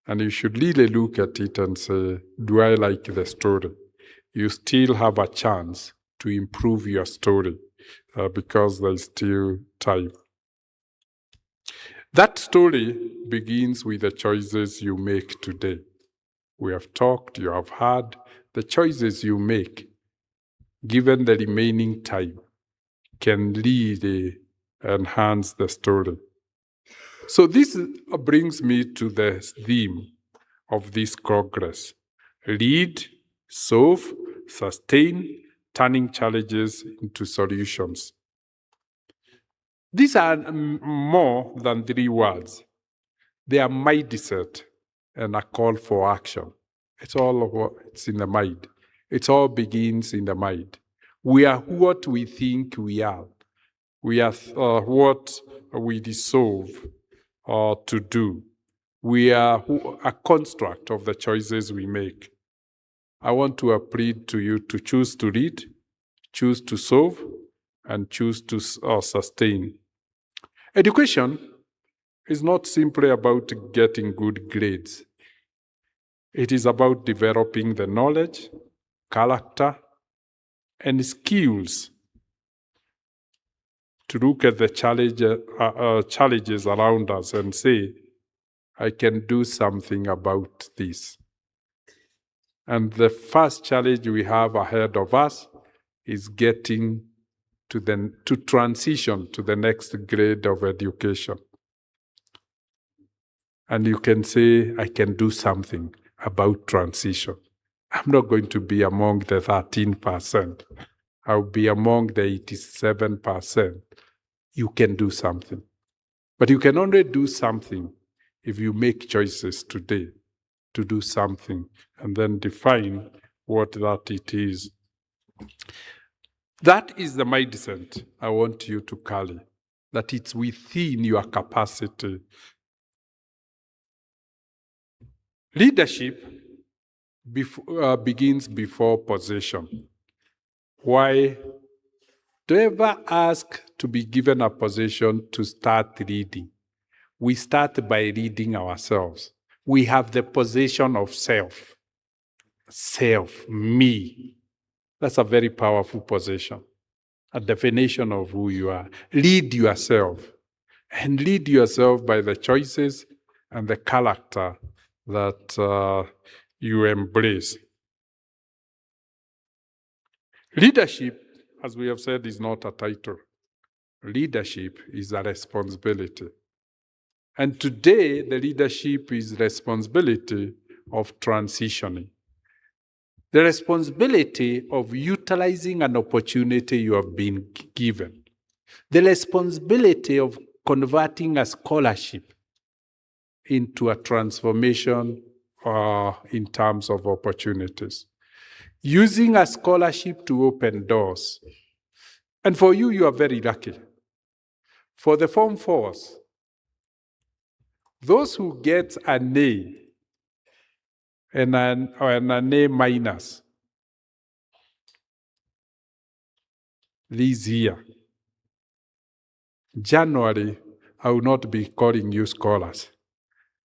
And you should really look at it and say, do I like the story? You still have a chance to improve your story because there's still time. That story begins with the choices you make today. We have talked, you have heard, the choices you make, given the remaining time, can really enhance the story. So this brings me to the theme of this Congress. Lead, solve, sustain, turning challenges into solutions. These are more than 3 words. They are mindset and a call for action. It's in the mind. It all begins in the mind. We are what we think we are. We are what we resolve to do. We are a construct of the choices we make. I want to appeal to you to choose to lead, choose to solve, and choose to sustain. Education is not simply about getting good grades. It is about developing the knowledge, character, and skills to look at the challenges around us and say, I can do something about this. And the first challenge we have ahead of us is getting to transition to the next grade of education. And you can say, I can do something about transition. I'm not going to be among the 13%. I'll be among the 87%. You can do something. But you can only do something if you make choices today to do something and then define what that it is. That is the mindset I want you to carry, that it's within your capacity. Leadership begins before possession. Why Do you ever ask to be given a position to start reading? We start by reading ourselves. We have the position of self. Self, me. That's a very powerful position, a definition of who you are. Lead yourself, and lead yourself by the choices and the character that you embrace. Leadership, as we have said, is not a title. Leadership is a responsibility. And today, the leadership is responsibility of transitioning. The responsibility of utilizing an opportunity you have been given. The responsibility of converting a scholarship into a transformation in terms of opportunities. Using a scholarship to open doors. And for you, you are very lucky. For the Form 4s, those who get an A and an A minus this year, January, I will not be calling you scholars.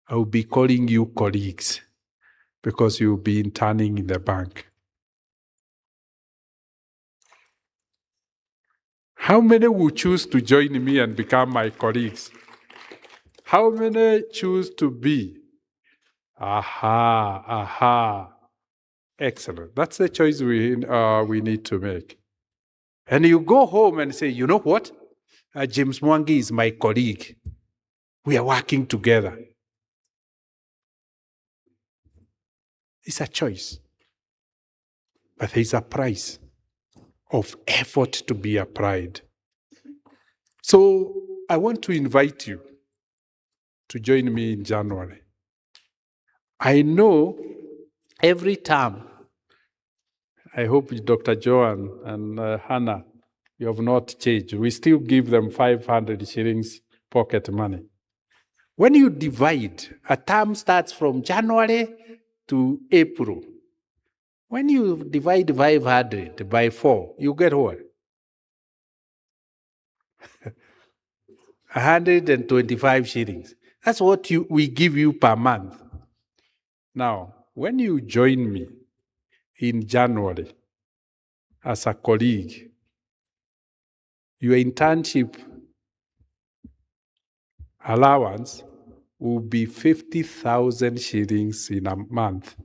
I will be calling you colleagues because you'll be interning in the bank. How many will choose to join me and become my colleagues? How many choose to be? Aha. Excellent. That's the choice we need to make. And you go home and say, you know what? James Mwangi is my colleague. We are working together. It's a choice. But there's a price of effort to be applied. So I want to invite you to join me in January. I know every term, I hope Dr. Joan and Hannah, you have not changed. We still give them 500 shillings pocket money. When you divide, a term starts from January to April. When you divide 500 by 4, you get what? 125 shillings. That's what we give you per month. Now, when you join me in January as a colleague, your internship allowance will be 50,000 shillings in a month.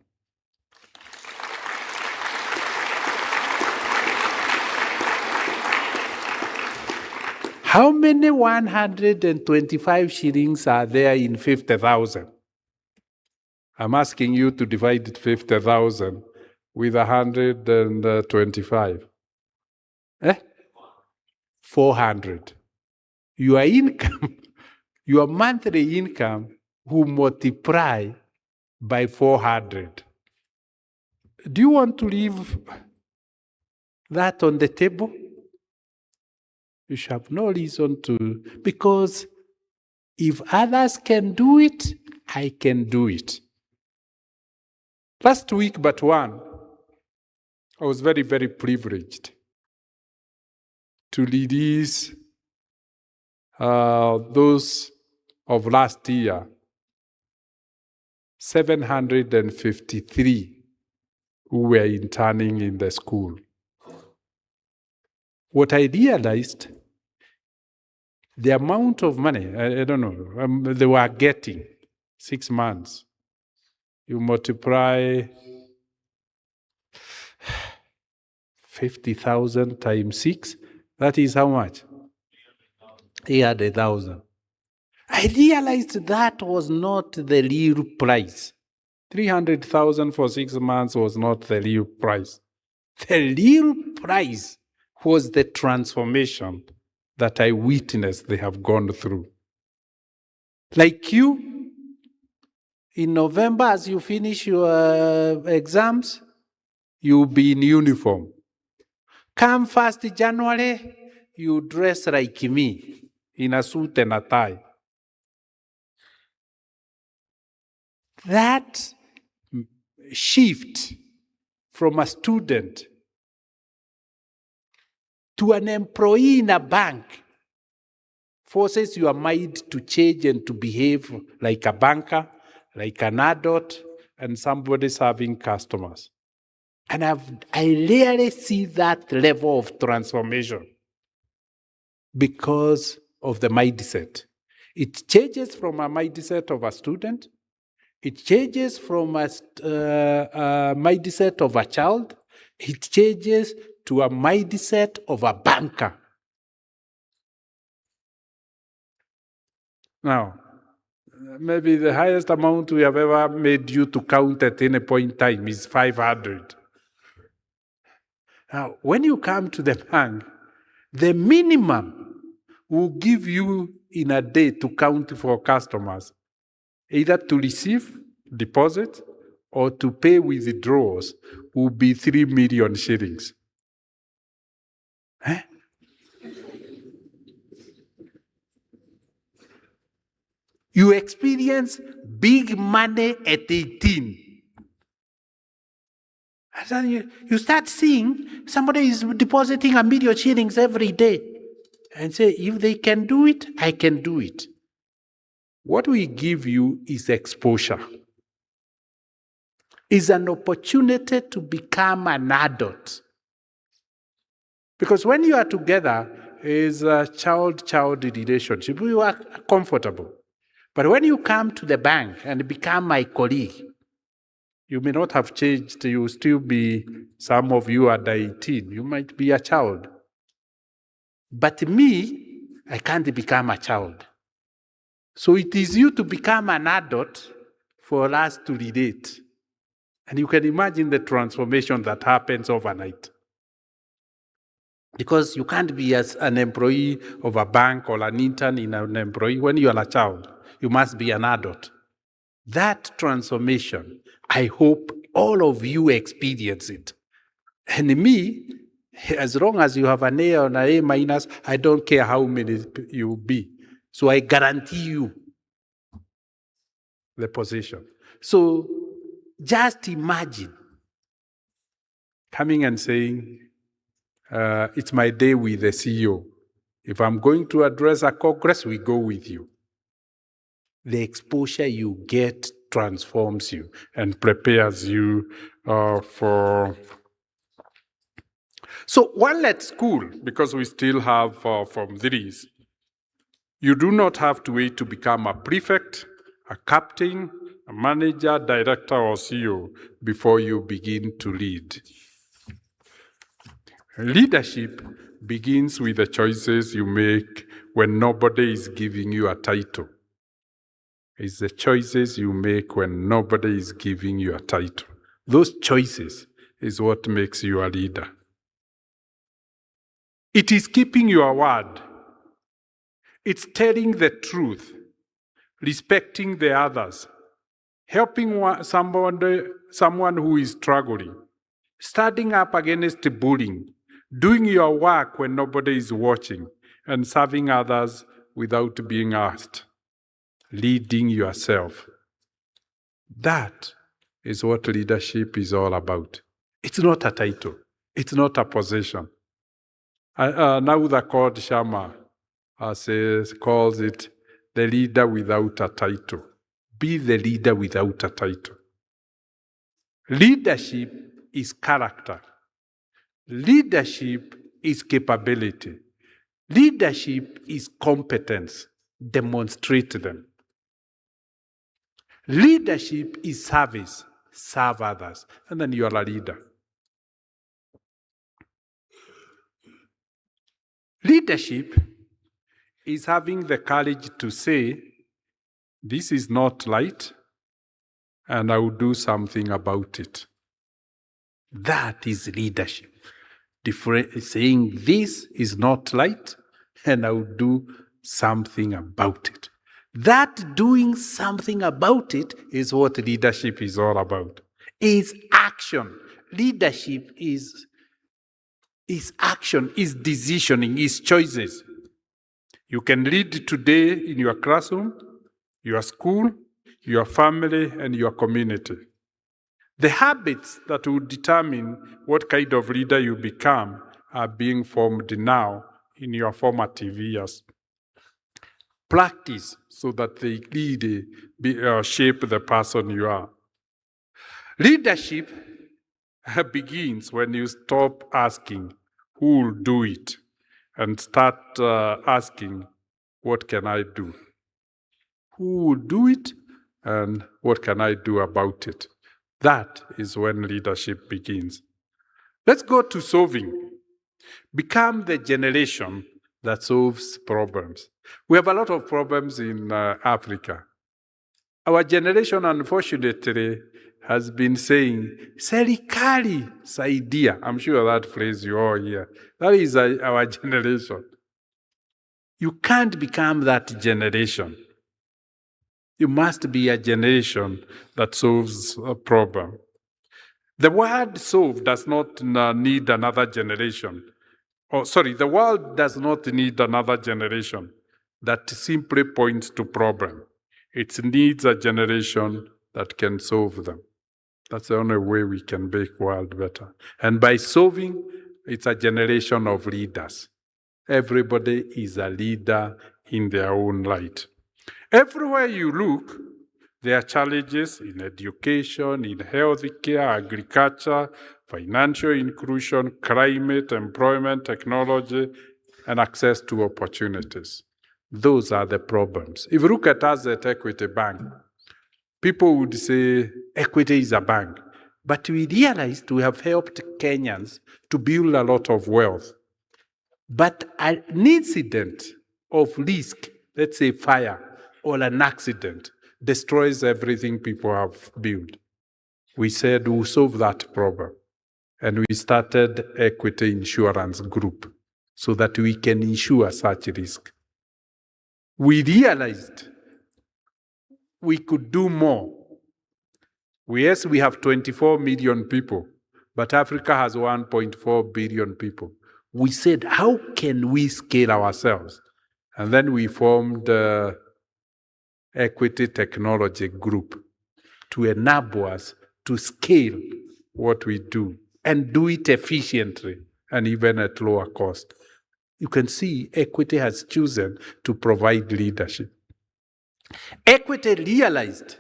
How many 125 shillings are there in 50,000? I'm asking you to divide 50,000 with 125. 400. Your income, your monthly income will multiply by 400. Do you want to leave that on the table? You should have no reason to, because if others can do it, I can do it. Last week, but one, I was very, very privileged to release those of last year, 753 who were interning in the school. What I realized, the amount of money, I don't know, they were getting 6 months. You multiply 50,000 times 6, that is how much? 800,000. I realized that was not the real price. 300,000 for 6 months was not the real price. The real price was the transformation that I witnessed they have gone through. Like you, in November, as you finish your exams, you'll be in uniform. Come 1st January, you dress like me, in a suit and a tie. That shift from a student to an employee in a bank forces your mind to change and to behave like a banker, like an adult, and somebody serving customers. And I rarely see that level of transformation because of the mindset. It changes from a mindset of a student. It changes from a mindset of a child. It changes to a mindset of a banker. Now, maybe the highest amount we have ever made you to count at any point in time is 500. Now, when you come to the bank, the minimum will give you in a day to count for customers, either to receive deposit or to pay withdrawals, will be 3 million shillings. Eh? You experience big money at 18. And then you start seeing somebody is depositing 1 million shillings every day. And say, if they can do it, I can do it. What we give you is exposure. Is an opportunity to become an adult. Because when you are together, is a child-child relationship. You are comfortable. But when you come to the bank and become my colleague, you may not have changed. You will still be, some of you are 18. You might be a child. But me, I can't become a child. So it is you to become an adult for us to relate. And you can imagine the transformation that happens overnight. Because you can't be as an employee of a bank or an intern in an employee when you are a child. You must be an adult. That transformation, I hope all of you experience it. And me, as long as you have an A or an A minus, I don't care how many you be. So I guarantee you the position. So just imagine coming and saying, it's my day with the CEO. If I'm going to address a Congress, we go with you. The exposure you get transforms you and prepares you for. So while at school, because we still have from these, you do not have to wait to become a prefect, a captain, a manager, director, or CEO before you begin to lead. Leadership begins with the choices you make when nobody is giving you a title. It's the choices you make when nobody is giving you a title. Those choices is what makes you a leader. It is keeping your word. It's telling the truth, respecting the others, helping someone who is struggling, standing up against bullying, doing your work when nobody is watching, and serving others without being asked, leading yourself. That is what leadership is all about. It's not a title. It's not a position. Now the Court Sharma calls it the leader without a title. Be the leader without a title. Leadership is character. Leadership is capability. Leadership is competence. Demonstrate them. Leadership is service. Serve others. And then you are a leader. Leadership is having the courage to say, this is not right, and I will do something about it. That is leadership. Saying this is not right, and I will do something about it. That doing something about it is what leadership is all about. It's action. Leadership is action, is decisioning, is choices. You can lead today in your classroom, your school, your family, and your community. The habits that will determine what kind of leader you become are being formed now in your formative years. Practice so that they shape the person you are. Leadership begins when you stop asking who will do it and start asking, what can I do? Who will do it and what can I do about it? That is when leadership begins. Let's go to solving. Become the generation that solves problems. We have a lot of problems in Africa. Our generation, unfortunately, has been saying, serikali saidia. I'm sure that phrase you all hear. That is our generation. You can't become that generation. You must be a generation that solves a problem. The word solve does not need another generation. The world does not need another generation that simply points to problem. It needs a generation that can solve them. That's the only way we can make the world better. And by solving, it's a generation of leaders. Everybody is a leader in their own light. Everywhere you look, there are challenges in education, in healthcare, agriculture, financial inclusion, climate, employment, technology, and access to opportunities. Those are the problems. If you look at us at Equity Bank, people would say Equity is a bank. But we realized we have helped Kenyans to build a lot of wealth. But an incident of risk, let's say fire or an accident, destroys everything people have built. We said we'll solve that problem. And we started Equity Insurance Group so that we can insure such risk. We realized we could do more. Yes, we have 24 million people, but Africa has 1.4 billion people. We said, how can we scale ourselves? And then we formed Equity Technology Group to enable us to scale what we do and do it efficiently and even at lower cost. You can see Equity has chosen to provide leadership. Equity realized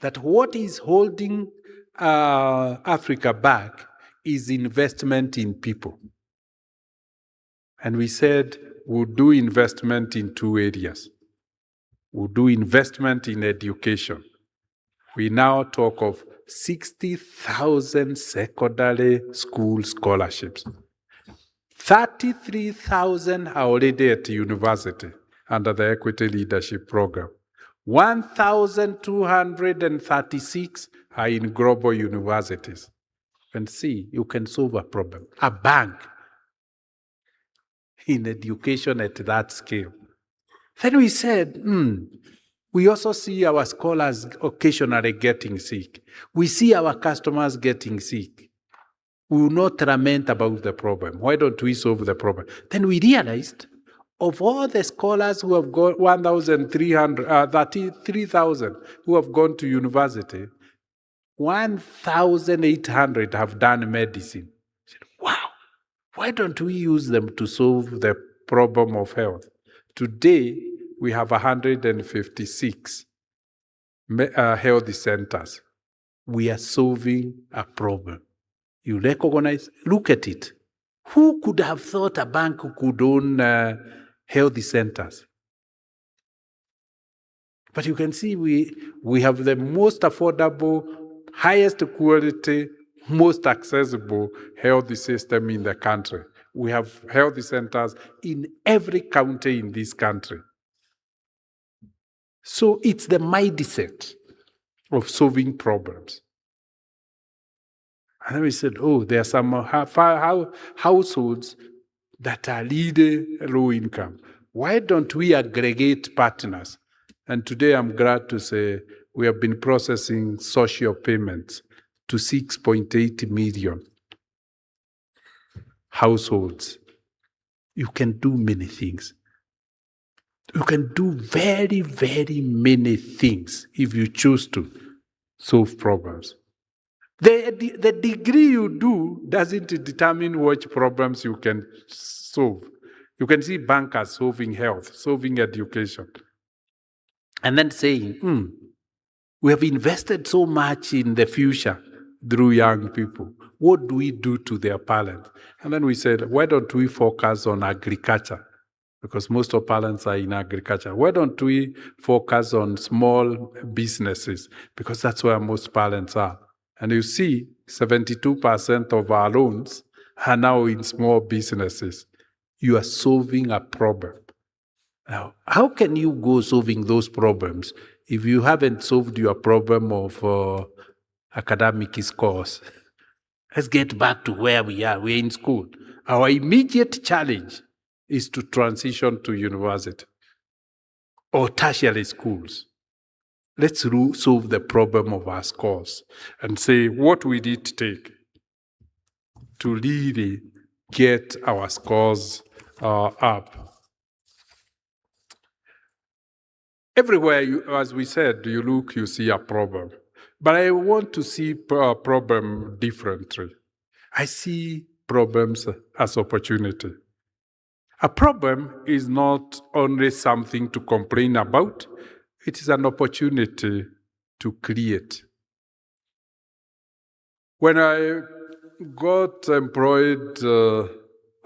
that what is holding Africa back is investment in people. And we said we'll do investment in two areas. We'll do investment in education. We now talk of 60,000 secondary school scholarships. 33,000 are already at university under the Equity Leadership Program. 1,236 are in global universities. And see, you can solve a problem. A bank in education at that scale. Then we said, we also see our scholars occasionally getting sick. We see our customers getting sick. We will not lament about the problem. Why don't we solve the problem? Then we realized of all the scholars who have got 33,000 who have gone to university, 1,800 have done medicine. I said, wow, why don't we use them to solve the problem of health? Today, we have 156 health centers. We are solving a problem. You recognize, look at it. Who could have thought a bank could own health centers? But you can see we have the most affordable, highest quality, most accessible health system in the country. We have health centers in every county in this country. So it's the mindset of solving problems. And then we said, there are some households that are really low income. Why don't we aggregate partners? And today I'm glad to say we have been processing social payments to 6.8 million households. You can do many things. You can do very, very many things if you choose to solve problems. The degree you do doesn't determine which problems you can solve. You can see bankers solving health, solving education, and then saying, we have invested so much in the future through young people. What do we do to their talent? And then we said, why don't we focus on agriculture? Because most of talents are in agriculture. Why don't we focus on small businesses? Because that's where most talents are. And you see, 72% of our loans are now in small businesses. You are solving a problem. Now, how can you go solving those problems if you haven't solved your problem of academic scores? Let's get back to where we are. We're in school. Our immediate challenge is to transition to university or tertiary schools. Let's solve the problem of our scores and say, what will it take to really get our scores up? Everywhere, as we said, you look, you see a problem. But I want to see a problem differently. I see problems as opportunity. A problem is not only something to complain about, it is an opportunity to create. When I got employed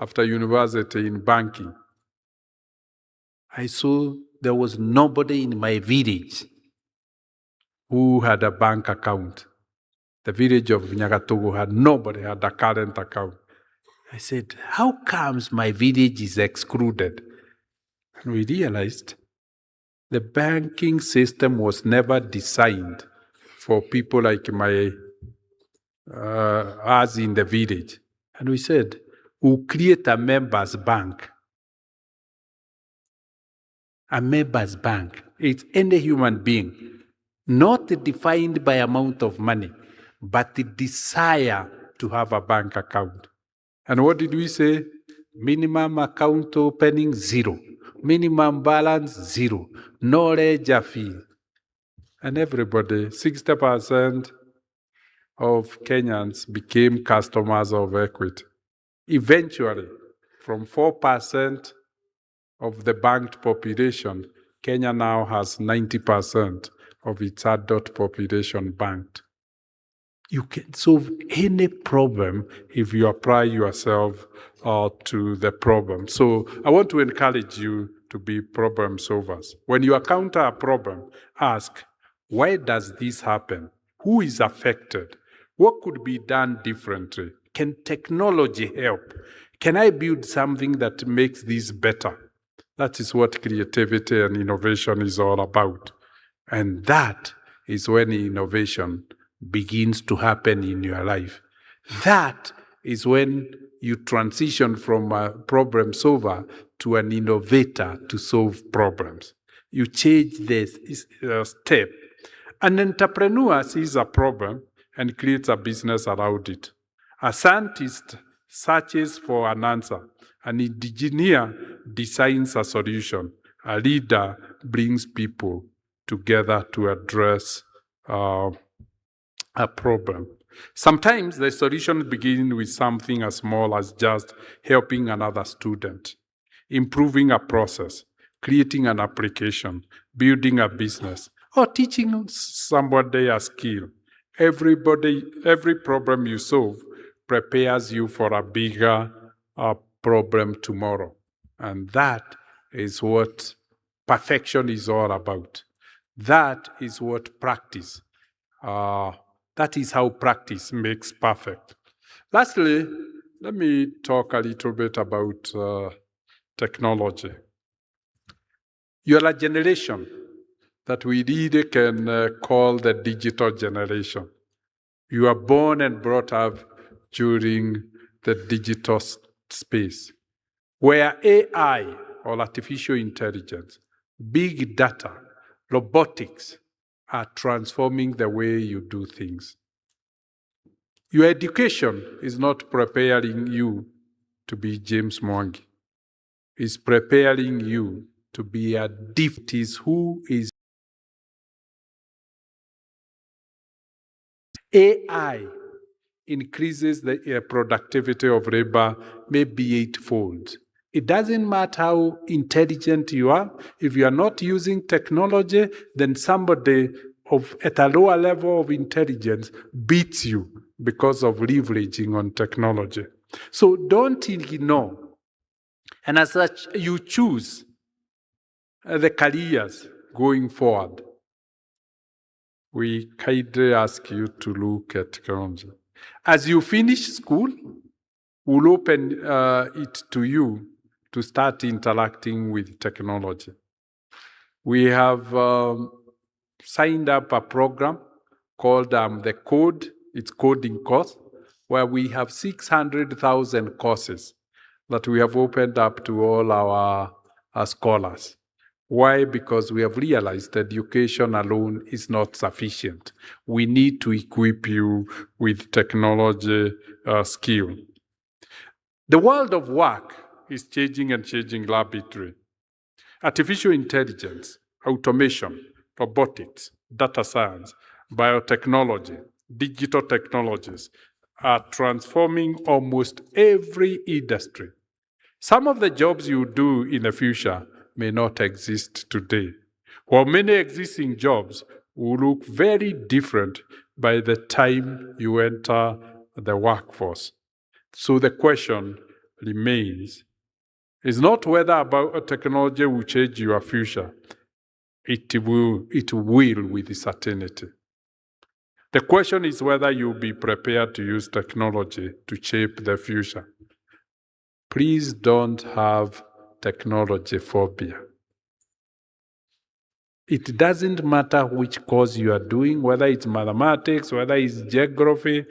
after university in banking, I saw there was nobody in my village who had a bank account. The village of Nyagatogo had nobody had a current account. I said, how comes my village is excluded? And we realized the banking system was never designed for people like us in the village. And we said, we'll create a members bank. A members bank. It's any human being, not defined by amount of money, but the desire to have a bank account. And what did we say? Minimum account opening, 0. Minimum balance, 0. No ledger fee. And everybody, 60% of Kenyans became customers of Equity. Eventually, from 4% of the banked population, Kenya now has 90% of its adult population banked. You can solve any problem if you apply yourself to the problem. So I want to encourage you to be problem solvers. When you encounter a problem, ask, why does this happen? Who is affected? What could be done differently? Can technology help? Can I build something that makes this better? That is what creativity and innovation is all about. And that is when innovation begins to happen in your life. That is when you transition from a problem solver to an innovator to solve problems. You change this step. An entrepreneur sees a problem and creates a business around it. A scientist searches for an answer. An engineer designs a solution. A leader brings people together to address a problem. Sometimes the solution begins with something as small as just helping another student, improving a process, creating an application, building a business, or teaching somebody a skill. Every problem you solve prepares you for a bigger problem tomorrow. And that is what perfection is all about. That is what practice. That is how practice makes perfect. Lastly, let me talk a little bit about technology. You are a generation that we really can call the digital generation. You are born and brought up during the digital space, where AI or artificial intelligence, big data, robotics are transforming the way you do things. Your education is not preparing you to be James Mwangi. It's preparing you to be a different who is AI increases the productivity of labor maybe eightfold. It doesn't matter how intelligent you are. If you are not using technology, then somebody at a lower level of intelligence beats you because of leveraging on technology. So don't ignore. And as such, you choose the careers going forward. We kindly ask you to look at technology. As you finish school, we'll open it to you to start interacting with technology. We have signed up a program called The Code. It's coding course, where we have 600,000 courses that we have opened up to all our scholars. Why? Because we have realized education alone is not sufficient. We need to equip you with technology skill. The world of work is changing and changing rapidly. Artificial intelligence, automation, robotics, data science, biotechnology, digital technologies are transforming almost every industry. Some of the jobs you do in the future may not exist today, while many existing jobs will look very different by the time you enter the workforce. So the question remains, is not whether about technology will change your future. It will with certainty. The question is whether you'll be prepared to use technology to shape the future. Please don't have technology phobia. It doesn't matter which course you are doing, whether it's mathematics, whether it's geography,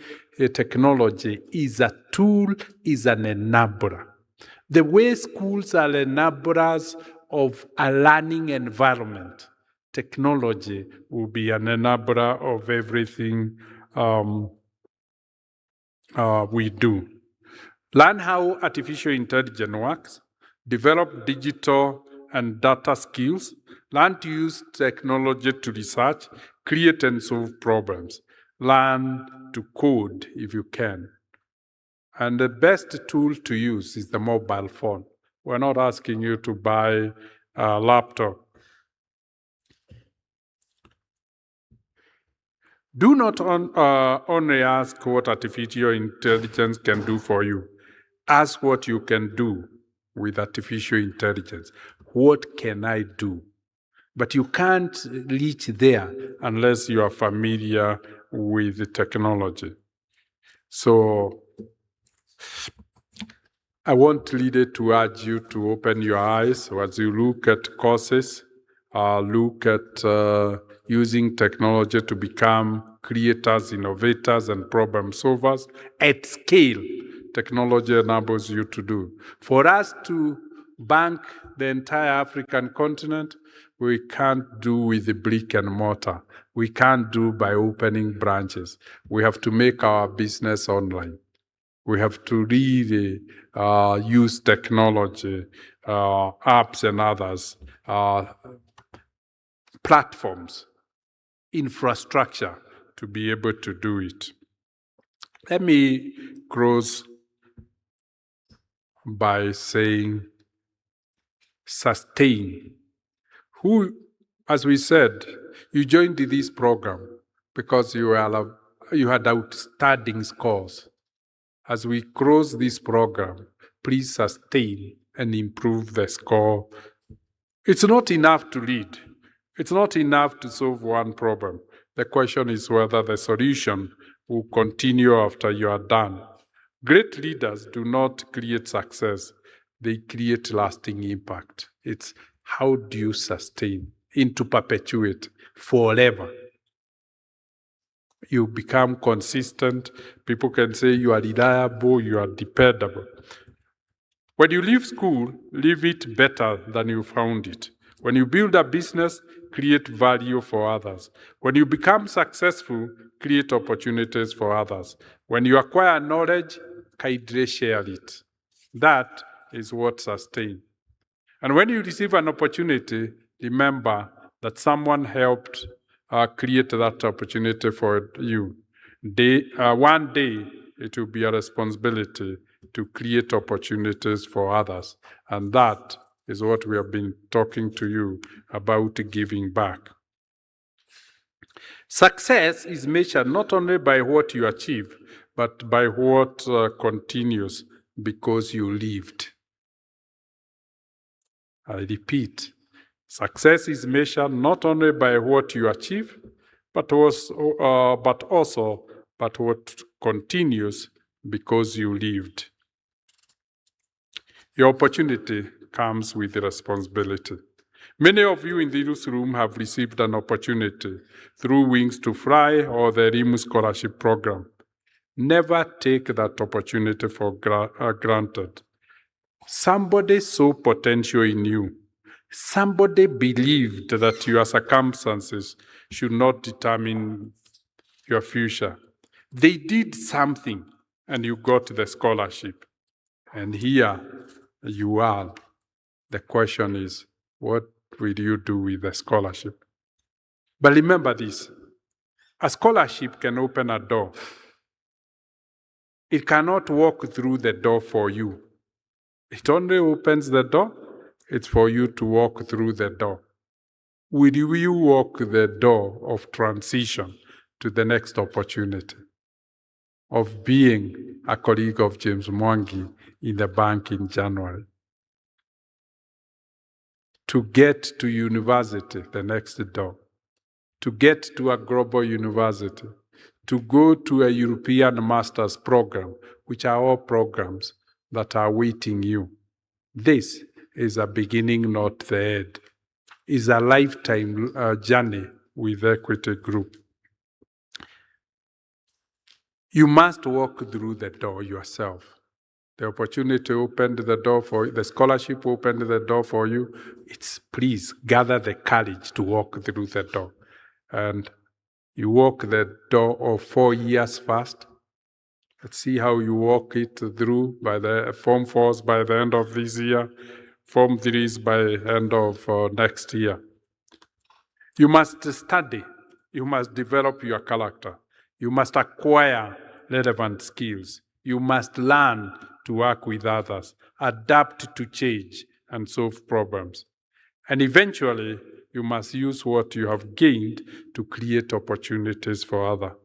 technology is a tool, is an enabler. The way schools are enablers of a learning environment, technology will be an enabler of everything we do. Learn how artificial intelligence works, develop digital and data skills, learn to use technology to research, create and solve problems. Learn to code if you can. And the best tool to use is the mobile phone. We're not asking you to buy a laptop. Do not only ask what artificial intelligence can do for you. Ask what you can do with artificial intelligence. What can I do? But you can't reach there unless you are familiar with the technology. So I want leader to urge you to open your eyes as you look at courses, look at using technology to become creators, innovators, and problem solvers at scale. Technology enables you to do. For us to bank the entire African continent, we can't do with the brick and mortar. We can't do by opening branches. We have to make our business online. We have to really use technology, apps and others, platforms, infrastructure to be able to do it. Let me close by saying sustain. Who, as we said, you joined this program because you had outstanding scores. As we close this program, please sustain and improve the score. It's not enough to lead. It's not enough to solve one problem. The question is whether the solution will continue after you are done. Great leaders do not create success. They create lasting impact. It's how do you sustain into perpetuate forever? You become consistent. People can say you are reliable, you are dependable. When you leave school, leave it better than you found it. When you build a business, create value for others. When you become successful, create opportunities for others. When you acquire knowledge, kindly share it. That is what sustains. And when you receive an opportunity, remember that someone helped create that opportunity for you. One day, it will be a responsibility to create opportunities for others. And that is what we have been talking to you about, giving back. Success is measured not only by what you achieve, but by what continues because you lived. I repeat, success is measured not only by what you achieve, but also what continues because you lived. Your opportunity comes with responsibility. Many of you in this room have received an opportunity through Wings to Fly or the RIM Scholarship Program. Never take that opportunity for granted. Somebody saw potential in you. Somebody believed that your circumstances should not determine your future. They did something and you got the scholarship. And here you are. The question is, what will you do with the scholarship? But remember this, a scholarship can open a door. It cannot walk through the door for you. It only opens the door. It's for you to walk through the door. Will you walk the door of transition to the next opportunity of being a colleague of James Mwangi in the bank in January? To get to university, the next door. To get to a global university. To go to a European master's program, which are all programs that are awaiting you. This is a beginning, not the end. It's a lifetime journey with Equity Group. You must walk through the door yourself. The opportunity opened the door for you. The scholarship opened the door for you. Please gather the courage to walk through the door. And you walk the door of 4 years first. Let's see how you walk it through by the Form 4s by the end of this year, Form 3s by the end of next year. You must study. You must develop your character. You must acquire relevant skills. You must learn to work with others, adapt to change, and solve problems. And eventually, you must use what you have gained to create opportunities for others.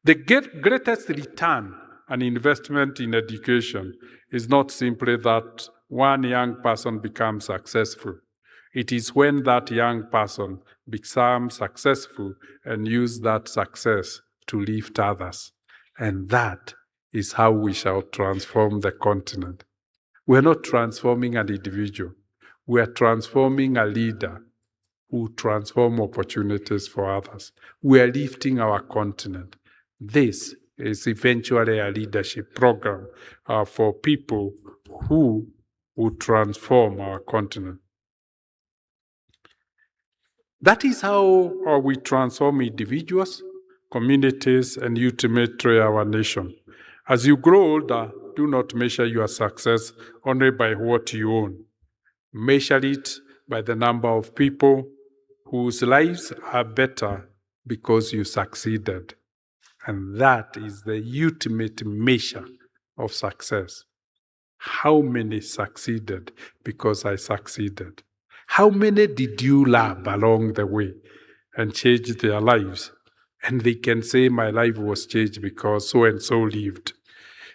The greatest return and investment in education is not simply that one young person becomes successful. It is when that young person becomes successful and uses that success to lift others. And that is how we shall transform the continent. We are not transforming an individual. We are transforming a leader who transforms opportunities for others. We are lifting our continent. This is eventually a leadership program for people who will transform our continent. That is how we transform individuals, communities, and ultimately our nation. As you grow older, do not measure your success only by what you own. Measure it by the number of people whose lives are better because you succeeded. And that is the ultimate measure of success. How many succeeded because I succeeded? How many did you love along the way and change their lives? And they can say, my life was changed because so-and-so lived.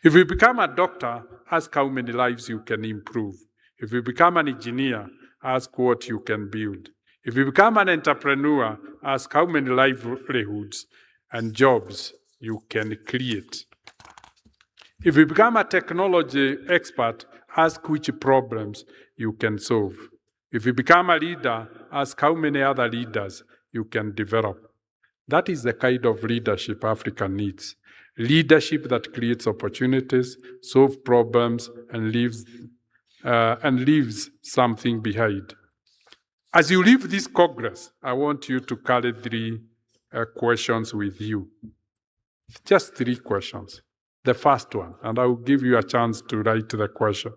If you become a doctor, ask how many lives you can improve. If you become an engineer, ask what you can build. If you become an entrepreneur, ask how many livelihoods and jobs you can create. If you become a technology expert, ask which problems you can solve. If you become a leader, ask how many other leaders you can develop. That is the kind of leadership Africa needs. Leadership that creates opportunities, solves problems, and leaves something behind. As you leave this Congress, I want you to carry 3 questions with you. Just 3 questions. The first one, and I will give you a chance to write the question.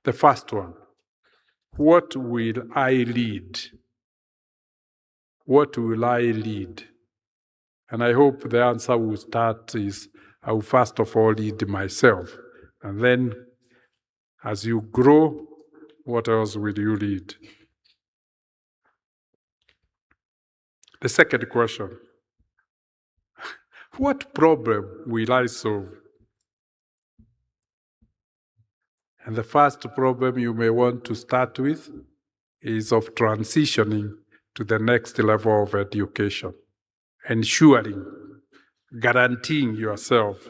The first one, what will I lead? What will I lead? And I hope the answer will start is, I will first of all lead myself. And then as you grow, what else will you lead? The second question, what problem will I solve? And the first problem you may want to start with is of transitioning to the next level of education, ensuring, guaranteeing yourself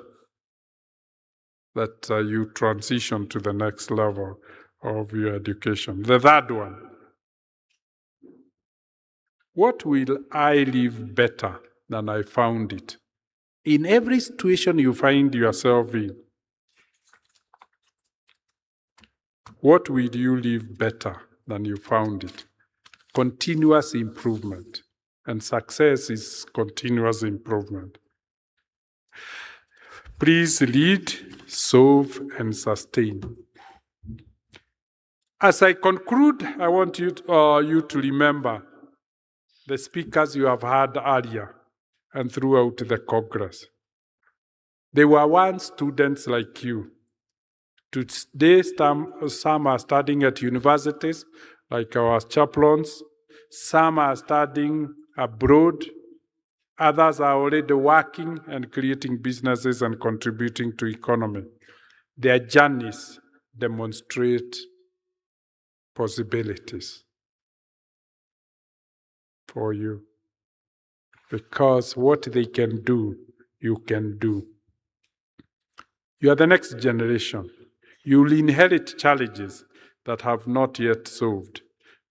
that you transition to the next level of your education. The third one, what will I leave better than I found it? In every situation you find yourself in, what will you leave better than you found it? Continuous improvement. And success is continuous improvement. Please lead, solve, and sustain. As I conclude, I want you to remember the speakers you have heard earlier and throughout the Congress. They were once students like you. Today, some are studying at universities, like our chaplains. Some are studying abroad. Others are already working and creating businesses and contributing to economy. Their journeys demonstrate possibilities for you. Because what they can do, you can do. You are the next generation. You will inherit challenges that have not yet solved,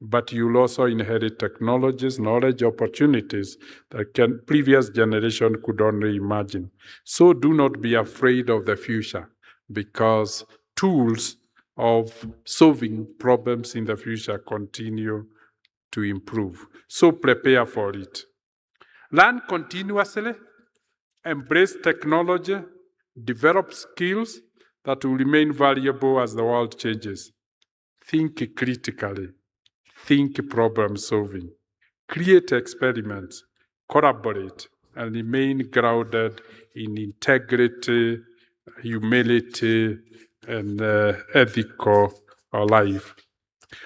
but you'll also inherit technologies, knowledge, opportunities that previous generation could only imagine. So do not be afraid of the future, because tools of solving problems in the future continue to improve. So prepare for it. Learn continuously, embrace technology, develop skills that will remain valuable as the world changes. Think critically, think problem solving, create experiments, collaborate, and remain grounded in integrity, humility, and ethical life.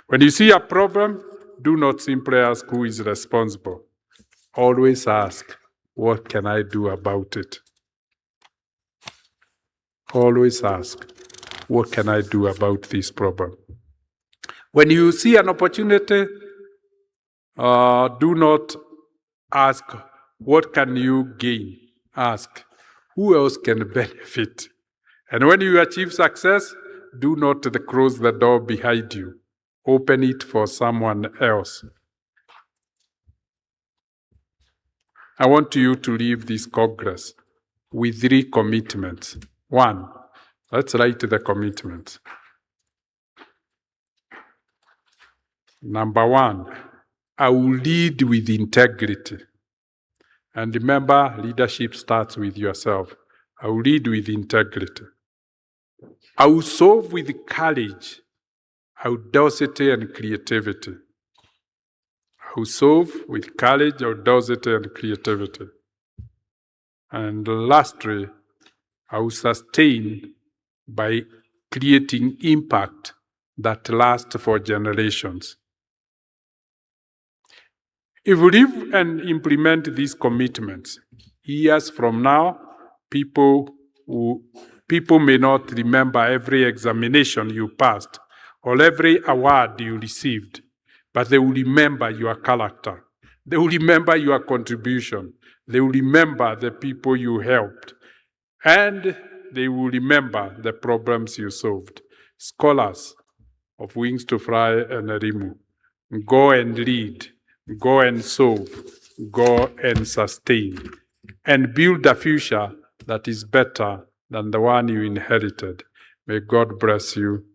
When you see a problem, do not simply ask who is responsible. Always ask, what can I do about it? Always ask, what can I do about this problem? When you see an opportunity, do not ask, what can you gain? Ask, who else can benefit? And when you achieve success, do not close the door behind you. Open it for someone else. I want you to leave this Congress with 3 commitments. 1, let's write the commitments. Number 1, I will lead with integrity. And remember, leadership starts with yourself. I will lead with integrity. I will solve with courage, audacity, and creativity. I will solve with courage, audacity, and creativity. And lastly, I will sustain by creating impact that lasts for generations. If we live and implement these commitments, years from now, people may not remember every examination you passed or every award you received, but they will remember your character. They will remember your contribution. They will remember the people you helped. And they will remember the problems you solved. Scholars of Wings to Fly and Erimu, go and lead, go and solve, go and sustain, and build a future that is better than the one you inherited. May God bless you.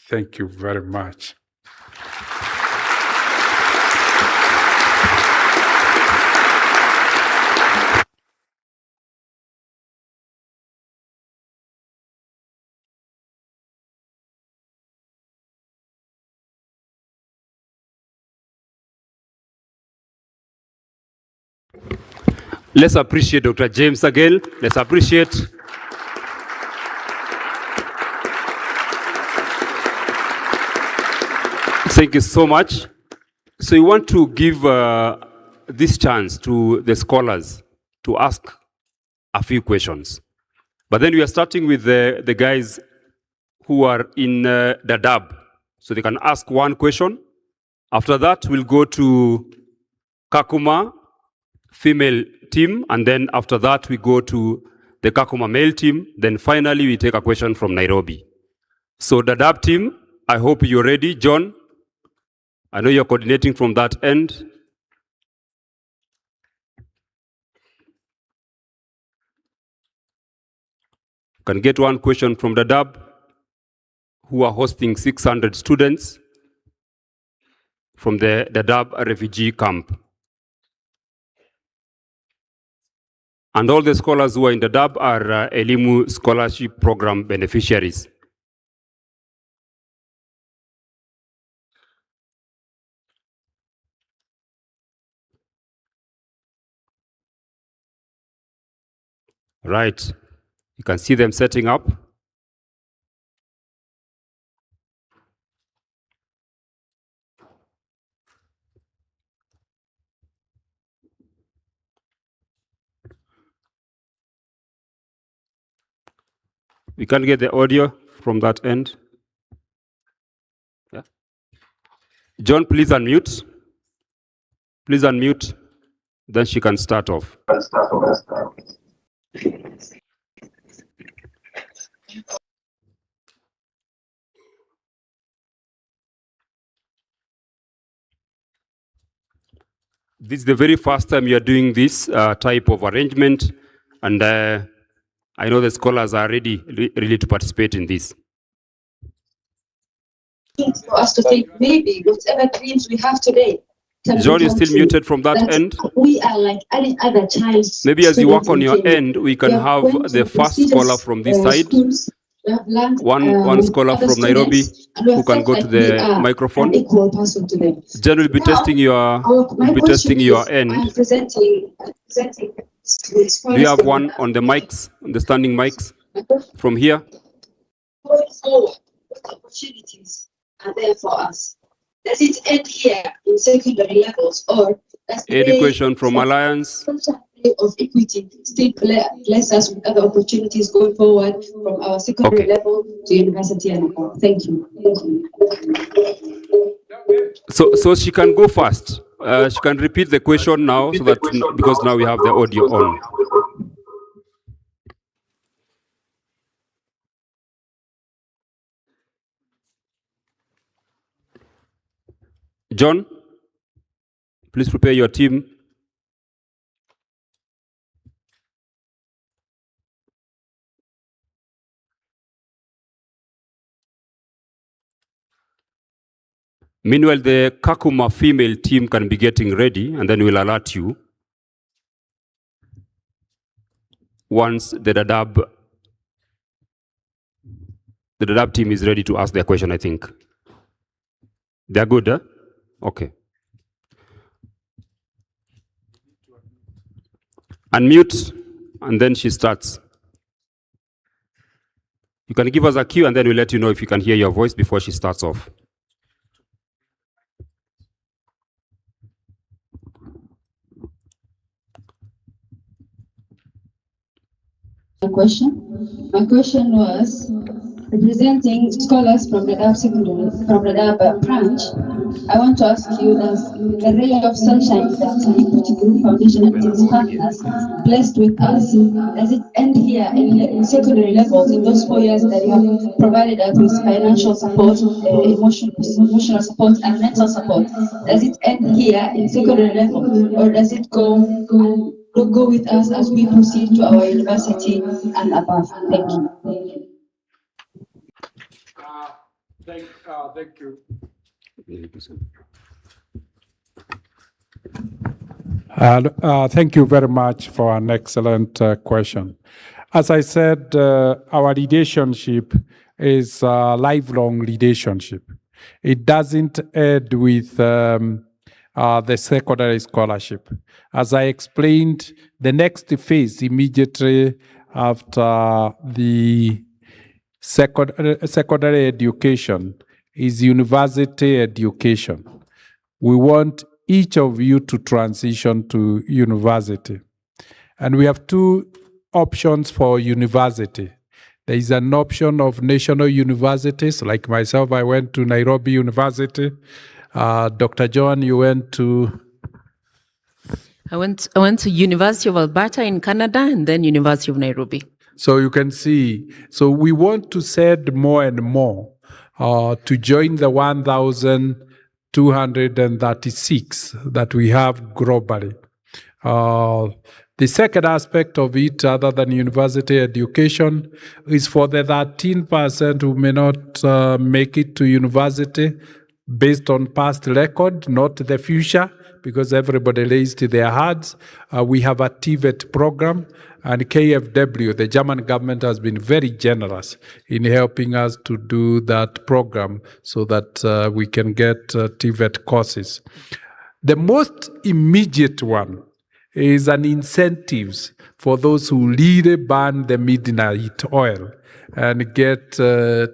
Thank you very much. Let's appreciate Dr. James again. Let's appreciate. Thank you so much. So we want to give this chance to the scholars to ask a few questions. But then we are starting with the guys who are in Dadaab. So they can ask one question. After that, we'll go to Kakuma female team. And then after that, we go to the Kakuma male team. Then finally, we take a question from Nairobi. So Dadaab team, I hope you're ready. John, I know you're coordinating from that end. You can get one question from Dadaab, who are hosting 600 students from the Dadaab refugee camp. And all the scholars who are in Dadaab are Elimu Scholarship Program beneficiaries. Right. You can see them setting up. We can't get the audio from that end. Yeah. John, please unmute. Please unmute. Then she can start off. This is the very first time you are doing this type of arrangement, and I know the scholars are ready really to participate in this. For us to think maybe whatever dreams we have today. John, you're still muted from that end. We are like any other child. Maybe as you work on your end, we can have the first scholar from this side. One scholar from Nairobi who can go to the microphone. Jen will be testing your end. Do you have one on the mics, on the standing mics from here? Going forward, what opportunities are there for us? Does it end here in secondary levels, or does Education from Alliance of equity still bless us with other opportunities going forward from our secondary level to university and above? Thank you. So she can go first. She can repeat the question now, so that because now we have the audio on. John, please prepare your team. Meanwhile, the Kakuma female team can be getting ready, and then we'll alert you once the Dadaab team is ready to ask their question, I think. They're good, huh? Okay. Unmute, and then she starts. You can give us a cue, and then we'll let you know if you can hear your voice before she starts off. My question was, representing scholars from the Dadaab secondary, from the Dadaab branch, I want to ask you, does the ray of sunshine that Equity Group Foundation and its partners blessed with us, does it end here in secondary levels, in those 4 years that you have provided us with financial support, emotional support, and mental support? Does it end here in secondary level, or does it go with us as we proceed to our university and above? Thank you. Thank you. Thank you very much for an excellent question. As I said, our relationship is a lifelong relationship. It doesn't end with the secondary scholarship. As I explained, the next phase immediately after the secondary education is university education. We want each of you to transition to university. And we have two options for university. There is an option of national universities, like myself, I went to Nairobi University. Dr. John, you went to? I went to University of Alberta in Canada and then University of Nairobi. So you can see, so we want to send more and more to join the 1,236 that we have globally. The second aspect of it, other than university education, is for the 13% who may not make it to university based on past record, not the future, because everybody raised their hands. We have a TVET program, and KfW, the German government, has been very generous in helping us to do that program so that we can get TVET courses. The most immediate one is an incentives for those who really burn the midnight oil and get A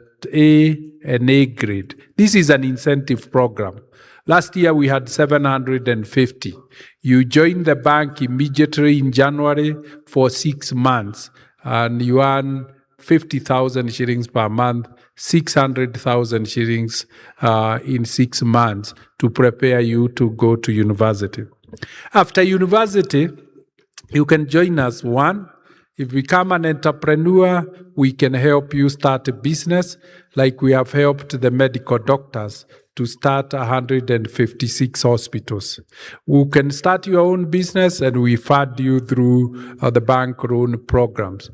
and A grade. This is an incentive program. Last year we had 750. You join the bank immediately in January for 6 months and you earn 50,000 shillings per month, 600,000 shillings in 6 months to prepare you to go to university. After university, you can join us. One, if you become an entrepreneur, we can help you start a business, like we have helped the medical doctors to start 156 hospitals. You can start your own business and we fund you through the bank loan programs.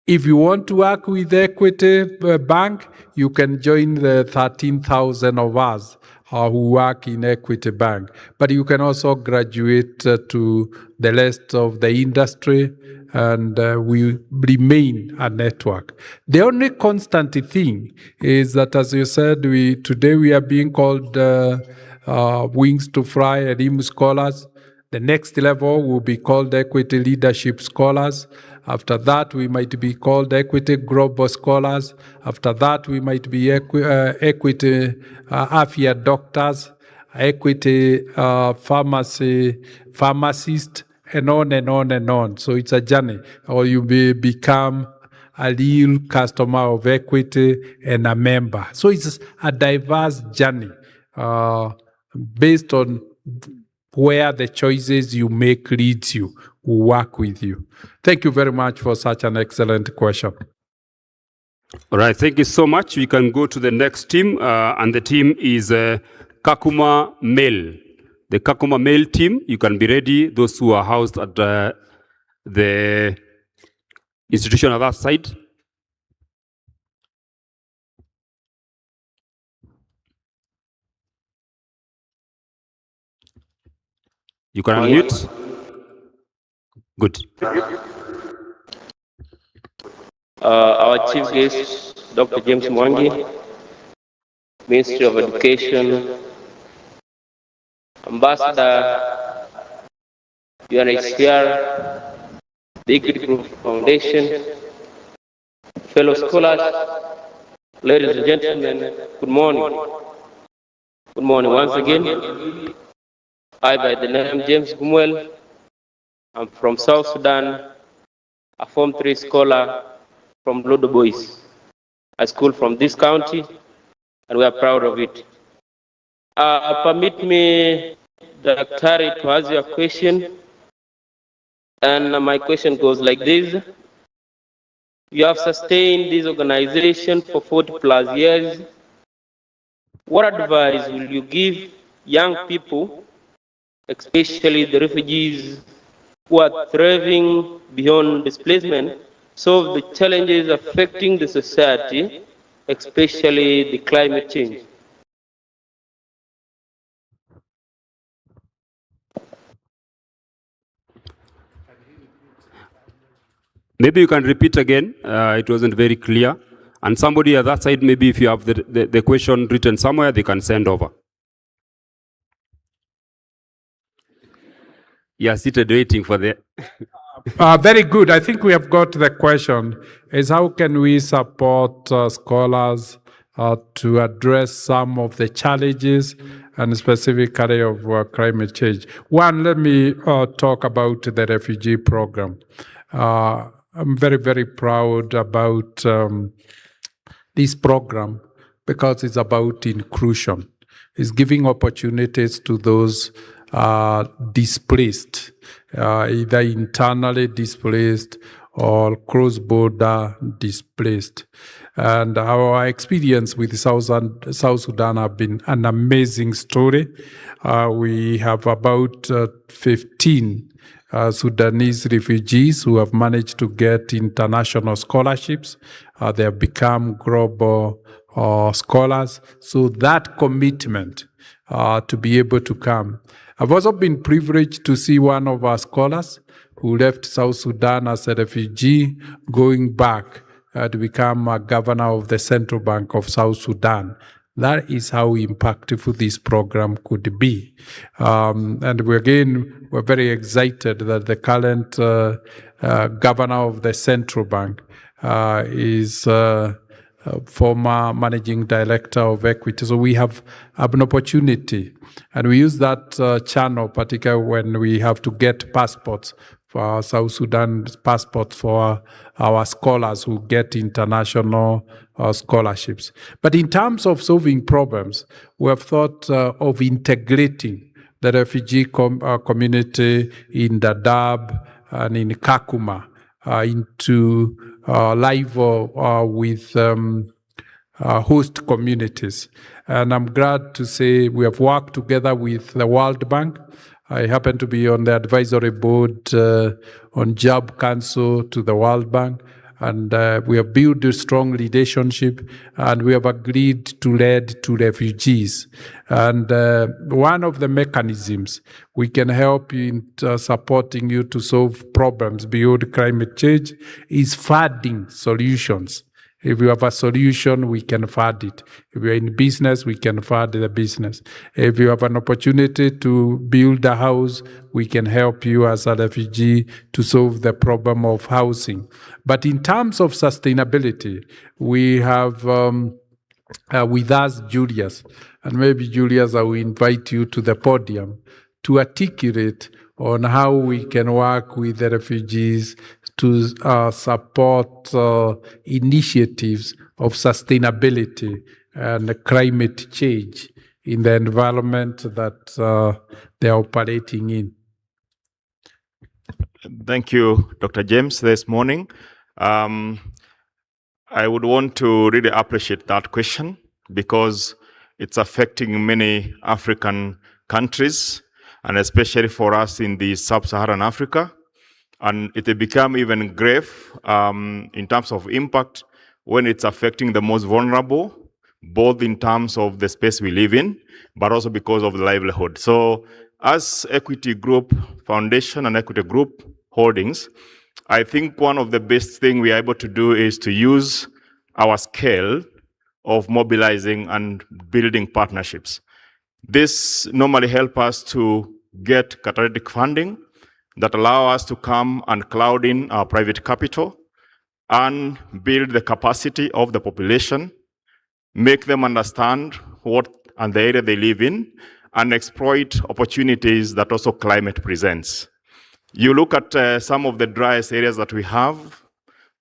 If you want to work with Equity Bank, you can join the 13,000 of us who work in Equity Bank. But you can also graduate to the rest of the industry, and we remain a network. The only constant thing is that, as you said, today we are being called Wings to Fly Elimu Scholars. The next level will be called Equity Leadership Scholars. After that, we might be called Equity Global Scholars. After that, we might be Equity Afia Doctors, Equity Pharmacist, and on and on and on. So it's a journey, or you may become a real customer of Equity and a member. So it's a diverse journey based on where the choices you make leads you, will work with you. Thank you very much for such an excellent question. All right, thank you so much. We can go to the next team, and the team is Kakuma Male. The Kakuma Male team, you can be ready. Those who are housed at the institution on that side. You can unmute. Good. Our chief guest, Dr. James Mwangi, Ministry of Education, Ambassador UNHCR, the Equity Group Foundation, fellow scholars, ladies and gentlemen, good morning. Good morning once again. I, by the name James Gumwel, I'm from South Sudan, a Form 3 scholar from Lodo Boys, a school from this county, and we are proud of it. Permit me, Dr. to ask you a question, and my question goes like this. You have sustained this organization for 40 plus years. What advice will you give young people, especially the refugees who are thriving beyond displacement, solve the challenges affecting the society, especially the climate change? Maybe you can repeat again. It wasn't very clear. And somebody at that side, maybe if you have the question written somewhere, they can send over. You are seated waiting for the. Very good. I think we have got the question is how can we support scholars to address some of the challenges and specifically of climate change. One, let me talk about the refugee program. I'm very, very proud about this program because it's about inclusion. It's giving opportunities to those displaced, either internally displaced or cross-border displaced. And our experience with South Sudan have been an amazing story. We have about 15 Sudanese refugees who have managed to get international scholarships. They have become global scholars. So that commitment to be able to come. I've also been privileged to see one of our scholars who left South Sudan as a refugee, going back to become a governor of the Central Bank of South Sudan. That is how impactful this program could be. And we're very excited that the current governor of the Central Bank is former managing director of Equity. So we have an opportunity, and we use that channel, particularly when we have to get passports for South Sudan, passports for our scholars who get international scholarships. But in terms of solving problems, we have thought of integrating the refugee community in Dadaab and in Kakuma into live with host communities. And I'm glad to say we have worked together with the World Bank. I happen to be on the advisory board on Job Council to the World Bank, and we have built a strong relationship, and we have agreed to lead to refugees. And one of the mechanisms we can help in supporting you to solve problems beyond climate change is funding solutions. If you have a solution, we can fund it. If you're in business, we can fund the business. If you have an opportunity to build a house, we can help you as a refugee to solve the problem of housing. But in terms of sustainability, we have with us Julius. And maybe Julius, I will invite you to the podium to articulate on how we can work with the refugees to support initiatives of sustainability and climate change in the environment that they're operating in. Thank you, Dr. James, this morning. I would want to really appreciate that question because it's affecting many African countries, and especially for us in the sub-Saharan Africa. And it will become even grave in terms of impact when it's affecting the most vulnerable, both in terms of the space we live in, but also because of the livelihood. So as Equity Group Foundation and Equity Group Holdings, I think one of the best things we are able to do is to use our scale of mobilizing and building partnerships. This normally helps us to get catalytic funding that allow us to come and cloud in our private capital and build the capacity of the population, make them understand what and the area they live in, and exploit opportunities that also climate presents. You look at some of the driest areas that we have,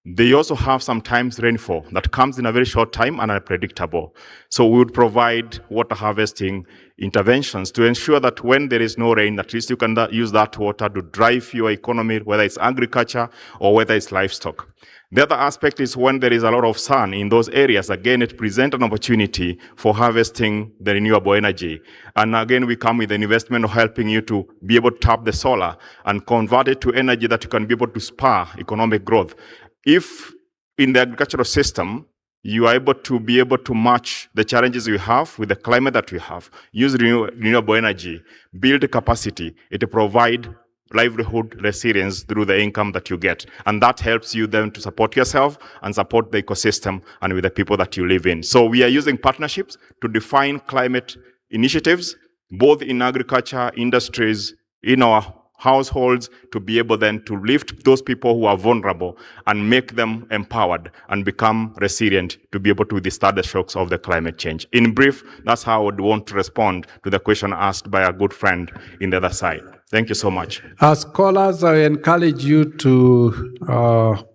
they also have sometimes rainfall that comes in a very short time and unpredictable. So we would provide water harvesting interventions to ensure that when there is no rain, at least you can use that water to drive your economy, whether it's agriculture or whether it's livestock. The other aspect is when there is a lot of sun in those areas, again, it presents an opportunity for harvesting the renewable energy. And again, we come with an investment of helping you to be able to tap the solar and convert it to energy that you can be able to spur economic growth. If in the agricultural system, you are able to match the challenges we have with the climate that we have, use renewable energy, build capacity, it will provide livelihood resilience through the income that you get. And that helps you then to support yourself and support the ecosystem and with the people that you live in. So we are using partnerships to define climate initiatives, both in agriculture, industries, in our households to be able then to lift those people who are vulnerable and make them empowered and become resilient to be able to withstand the shocks of the climate change. In brief, that's how I would want to respond to the question asked by a good friend in the other side. Thank you so much. As scholars, I encourage you to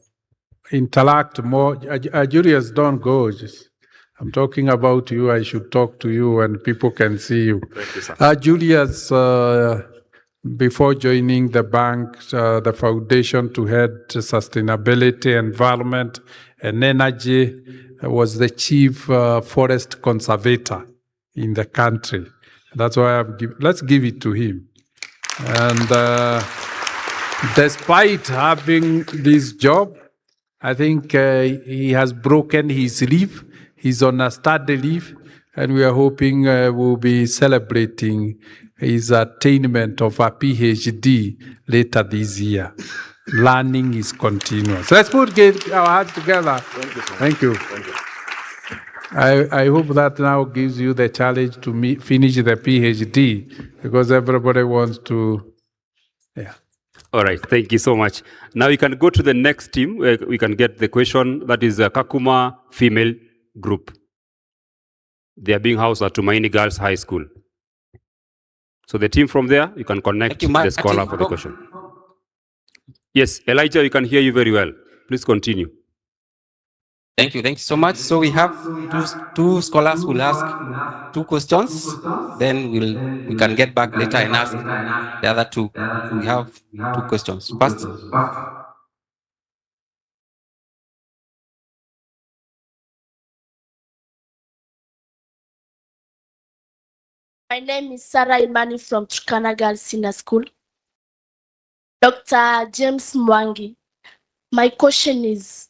interact more. Julius, don't go. I'm talking about you. I should talk to you and people can see you. Thank you, sir. Julius, before joining the bank, the foundation to head sustainability, environment, and energy, was the chief forest conservator in the country. That's why let's give it to him. And despite having this job, I think he has broken his leave. He's on a study leave, and we are hoping we'll be celebrating his attainment of a PhD later this year. Learning is continuous. Let's put our hands together. Thank you. Thank you. I hope that now gives you the challenge to finish the PhD, because everybody wants to, yeah. All right, thank you so much. Now we can go to the next team where we can get the question. That is Kakuma Female Group. They are being housed at Tumaini Girls High School. So the team from there, you can connect the scholar for the question. Yes, Elijah, we can hear you very well. Please continue. Thank you so much. So we have two scholars who will ask 2 questions. Then we can get back later and ask the other 2. We have 2 questions. First. My name is Sarah Imani from Turkana Girls Senior School. Dr. James Mwangi, my question is,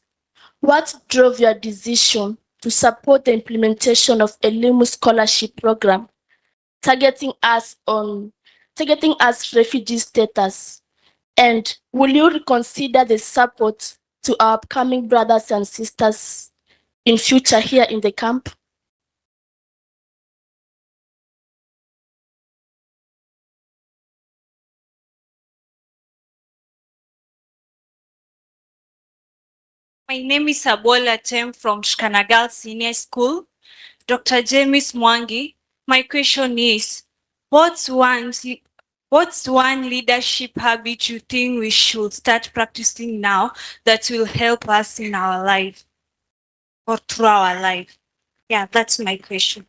what drove your decision to support the implementation of Elimu Scholarship Program, targeting us refugee status? And will you reconsider the support to our upcoming brothers and sisters in future here in the camp? My name is Abola Tem from Shkanagal Senior School. Dr. James Mwangi, my question is, what's one leadership habit you think we should start practicing now that will help us in our life or through our life? Yeah, that's my question.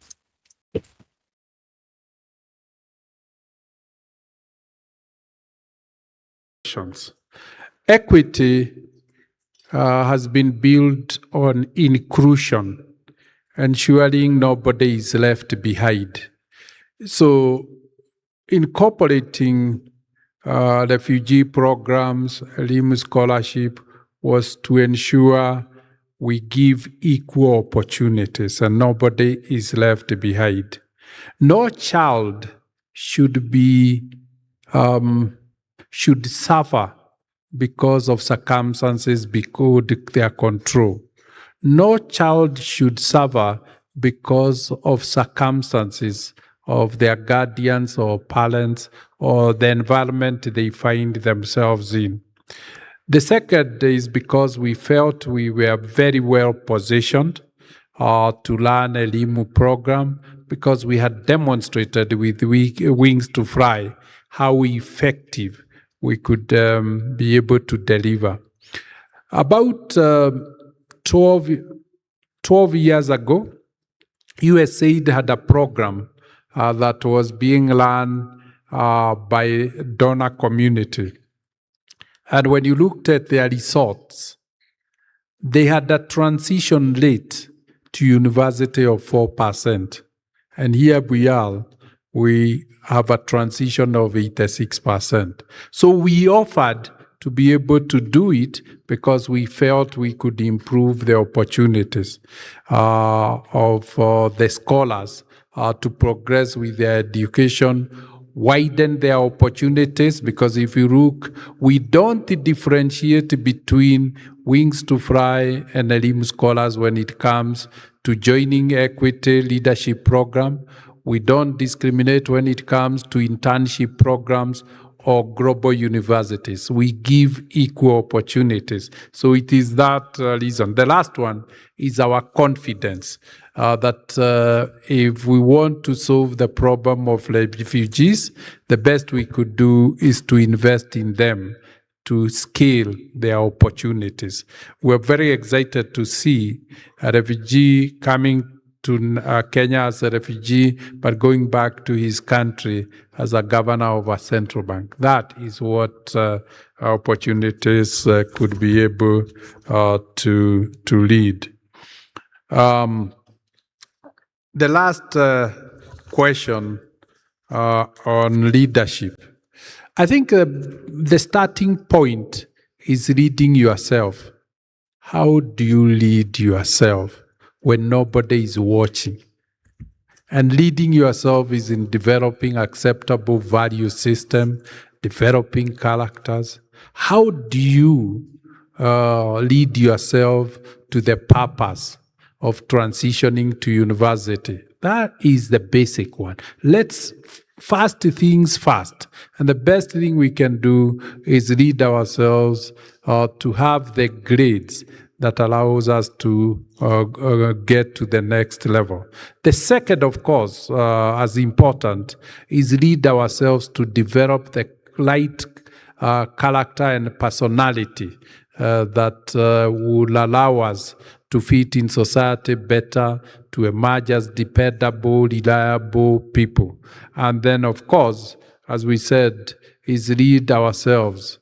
Equity has been built on inclusion, ensuring nobody is left behind. So incorporating refugee programs, Elimu Scholarship, was to ensure we give equal opportunities and nobody is left behind. No child should suffer because of circumstances beyond their control. No child should suffer because of circumstances of their guardians or parents or the environment they find themselves in. The second is because we felt we were very well positioned to learn a Elimu program, because we had demonstrated with Wings to Fly how effective we could be able to deliver. About 12 years ago, USAID had a program that was being run by donor community. And when you looked at their results, they had a transition rate to university of 4%. And here we are, we have a transition of 86%. So we offered to be able to do it because we felt we could improve the opportunities of the scholars to progress with their education, widen their opportunities, because if you look, we don't differentiate between Wings to Fly and Elimu scholars when it comes to joining equity leadership program. We don't discriminate when it comes to internship programs or global universities. We give equal opportunities. So it is that reason. The last one is our confidence that if we want to solve the problem of refugees, the best we could do is to invest in them, to scale their opportunities. We're very excited to see a refugee coming to Kenya as a refugee, but going back to his country as a governor of a central bank. That is what opportunities could be able to lead. The last question on leadership. I think the starting point is leading yourself. How do you lead yourself when nobody is watching? And leading yourself is in developing acceptable value system, developing characters. How do you lead yourself to the purpose of transitioning to university? That is the basic one. Let's fast things fast. And the best thing we can do is lead ourselves to have the grades that allows us to get to the next level. The second, of course, as important, is lead ourselves to develop the right character and personality that will allow us to fit in society better, to emerge as dependable, reliable people. And then, of course, as we said, is lead ourselves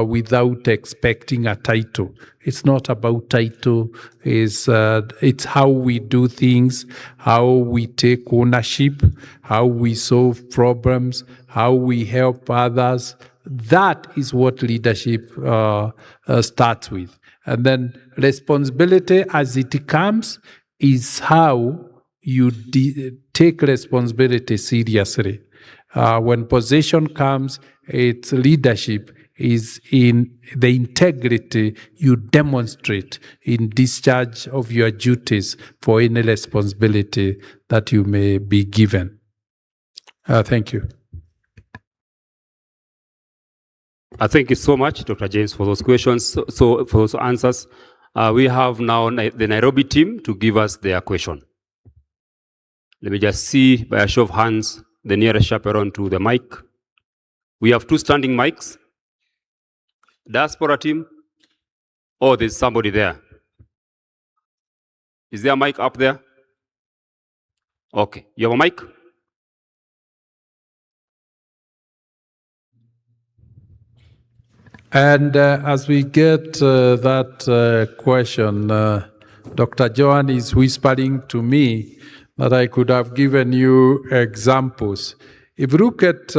without expecting a title. It's not about title. It's how we do things, how we take ownership, how we solve problems, how we help others. That is what leadership starts with. And then responsibility as it comes is how you take responsibility seriously. When position comes, its leadership is in the integrity you demonstrate in discharge of your duties for any responsibility that you may be given. Thank you. Thank you so much, Dr. James, for those questions. So for those answers, we have now the Nairobi team to give us their question. Let me just see by a show of hands the nearest chaperone to the mic. We have 2 standing mics. Diaspora team. Oh, there's somebody there. Is there a mic up there? Okay, you have a mic? And as we get that question, Dr. Joan is whispering to me that I could have given you examples. If you look at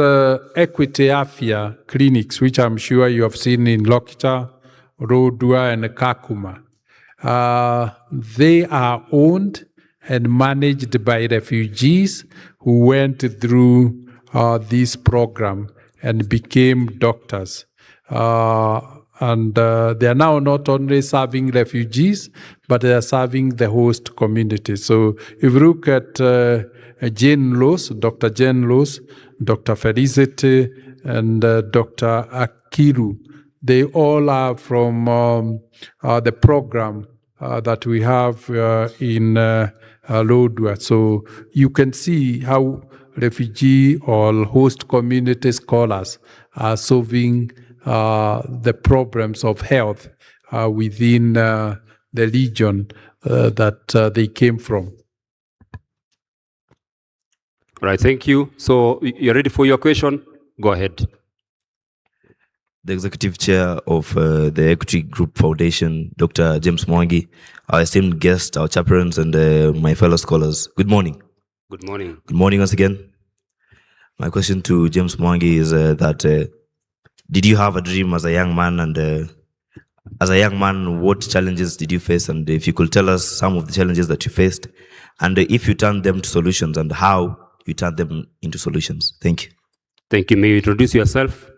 Equity Afya clinics, which I'm sure you have seen in Lokicha, Rodua, and Kakuma, they are owned and managed by refugees who went through this program and became doctors. And they are now not only serving refugees, but they are serving the host community. So if you look at Jane Loos, Dr. Jane Loos, Dr. Felicity, and Dr. Akiru, they all are from the program that we have in Lodwar. So you can see how refugee or host community scholars are solving the problems of health within the region that they came from. All right, thank you. So you're ready for your question? Go ahead. The Executive Chair of the Equity Group Foundation, Dr. James Mwangi, our esteemed guest, our chaperones, and my fellow scholars. Good morning. Good morning. Good morning once again. My question to James Mwangi is that did you have a dream as a young man? And as a young man, what challenges did you face? And if you could tell us some of the challenges that you faced, and if you turned them to solutions, and how you turned them into solutions. Thank you. Thank you. May you introduce yourself?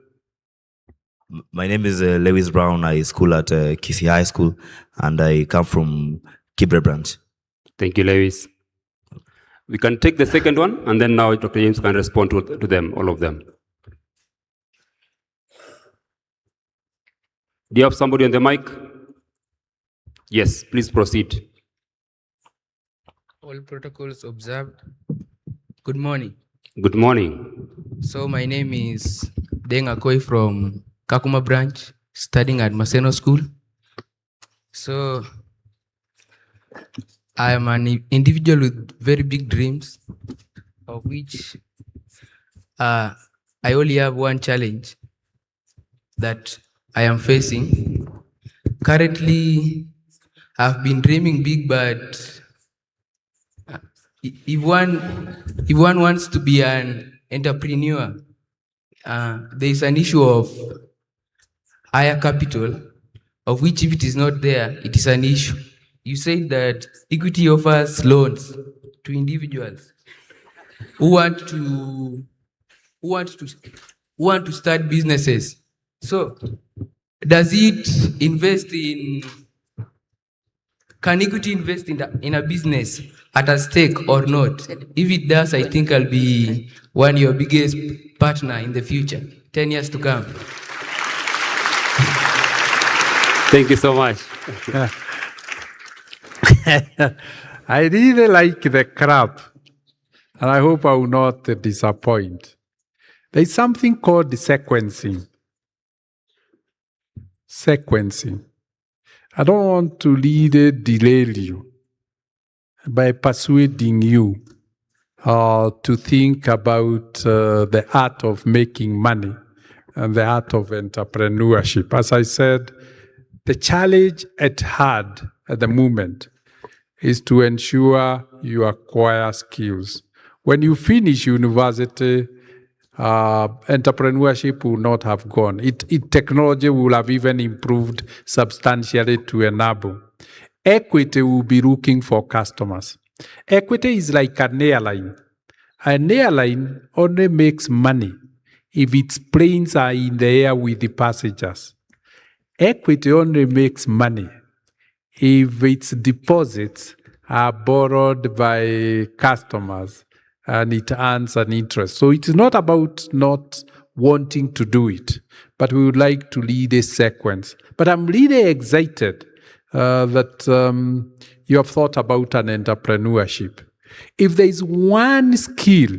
My name is Lewis Brown. I school at Kisii High School, and I come from Kibre branch. Thank you, Lewis. We can take the second one, and then now Dr. James can respond to them, all of them. Do you have somebody on the mic? Yes, please proceed. All protocols observed. Good morning. Good morning. So my name is Deng Akoi from Kakuma branch, studying at Maseno School. So I am an individual with very big dreams, of which I only have one challenge that I am facing. Currently, I've been dreaming big, but if one wants to be an entrepreneur, there is an issue of higher capital, of which if it is not there, it is an issue. You said that Equity offers loans to individuals who want to start businesses. So, does it invest in? Can Equity invest in a business at a stake or not? If it does, I think I'll be one of your biggest partner in the future, 10 years to come. Thank you so much. I really like the crab, and I hope I will not disappoint. There is something called sequencing. Sequencing. I don't want to delay you by persuading you to think about the art of making money and the art of entrepreneurship. As I said, the challenge at hand at the moment is to ensure you acquire skills. When you finish university, entrepreneurship will not have gone. Technology will have even improved substantially to enable. Equity will be looking for customers. Equity is like an airline. An airline only makes money if its planes are in the air with the passengers. Equity only makes money if its deposits are borrowed by customers and it earns an interest. So it's not about not wanting to do it, but we would like to lead a sequence. But I'm really excited that you have thought about an entrepreneurship. If there is one skill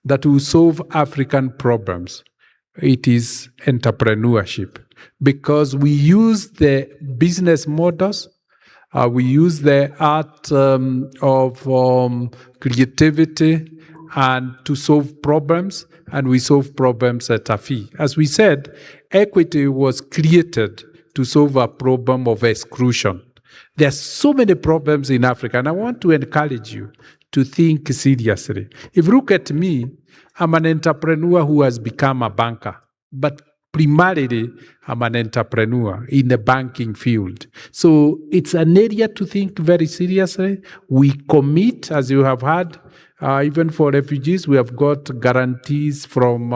that will solve African problems, it is entrepreneurship, because we use the business models, we use the art of creativity and to solve problems, and we solve problems at a fee. As we said, equity was created to solve a problem of exclusion. There are so many problems in Africa, and I want to encourage you to think seriously. If you look at me, I'm an entrepreneur who has become a banker, but primarily I'm an entrepreneur in the banking field. So it's an area to think very seriously. We commit, as you have heard, even for refugees, we have got guarantees from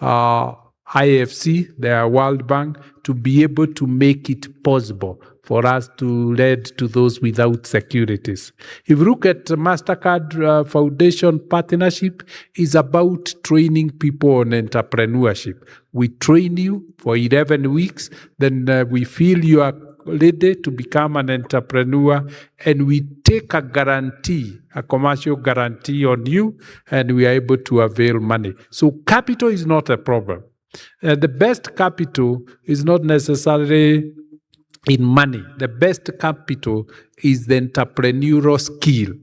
IFC, the World Bank, to be able to make it possible for us to lead to those without securities. If you look at MasterCard Foundation partnership, is about training people on entrepreneurship. We train you for 11 weeks, then we feel you are ready to become an entrepreneur, and we take a guarantee, a commercial guarantee on you, and we are able to avail money. So capital is not a problem. The best capital is not necessarily in money. The best capital is the entrepreneurial skill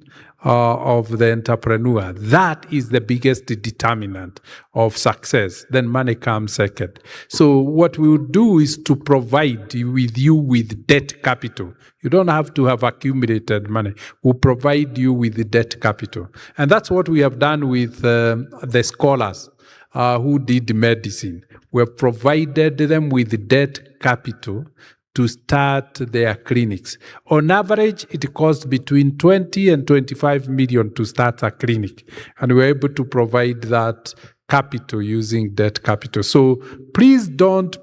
of the entrepreneur. That is the biggest determinant of success. Then money comes second. So what we will do is to provide you with debt capital. You don't have to have accumulated money. We'll provide you with the debt capital. And that's what we have done with the scholars who did medicine. We have provided them with debt capital to start their clinics. On average, it costs between 20 and 25 million to start a clinic. And we're able to provide that capital using debt capital. So please don't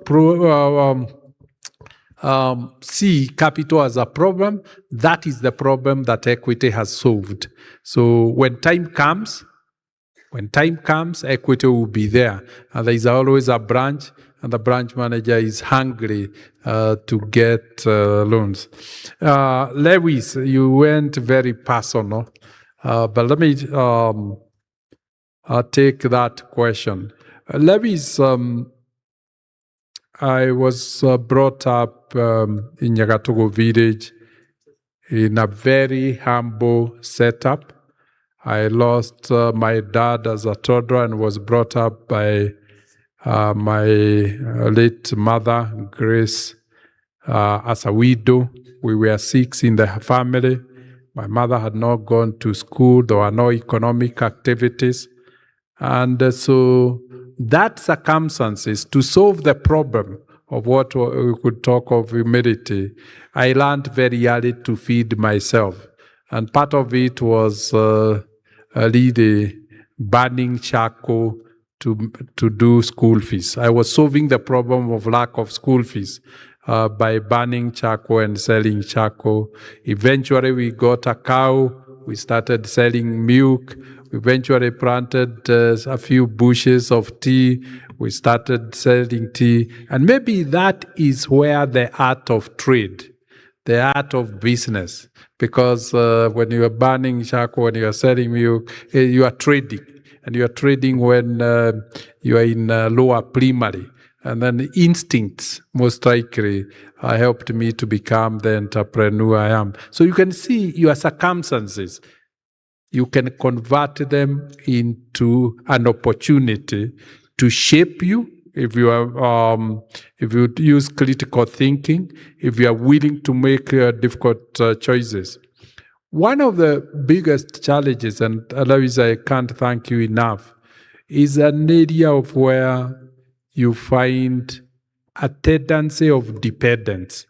see capital as a problem. That is the problem that equity has solved. So when time comes, When time comes, Equity will be there. And there is always a branch, and the branch manager is hungry to get loans. Lewis, you went very personal, but let me take that question. Lewis, I was brought up in Nyagatogo village in a very humble setup. I lost my dad as a toddler and was brought up by my late mother, Grace, as a widow. We were 6 in the family. My mother had not gone to school. There were no economic activities. And so that circumstances, to solve the problem of what we could talk of humility, I learned very early to feed myself. And part of it was really burning charcoal to do school fees. I was solving the problem of lack of school fees by burning charcoal and selling charcoal. Eventually, we got a cow. We started selling milk. We eventually planted a few bushes of tea. We started selling tea. And maybe that is where the art of trade, the art of business, because when you are burning charcoal, when you are selling milk, you are trading. And you are trading when you are in lower primary. And then instincts, most likely, helped me to become the entrepreneur I am. So you can see your circumstances. You can convert them into an opportunity to shape you if you use critical thinking, if you are willing to make difficult choices. One of the biggest challenges, and Alois, I can't thank you enough, is an area of where you find a tendency of dependence.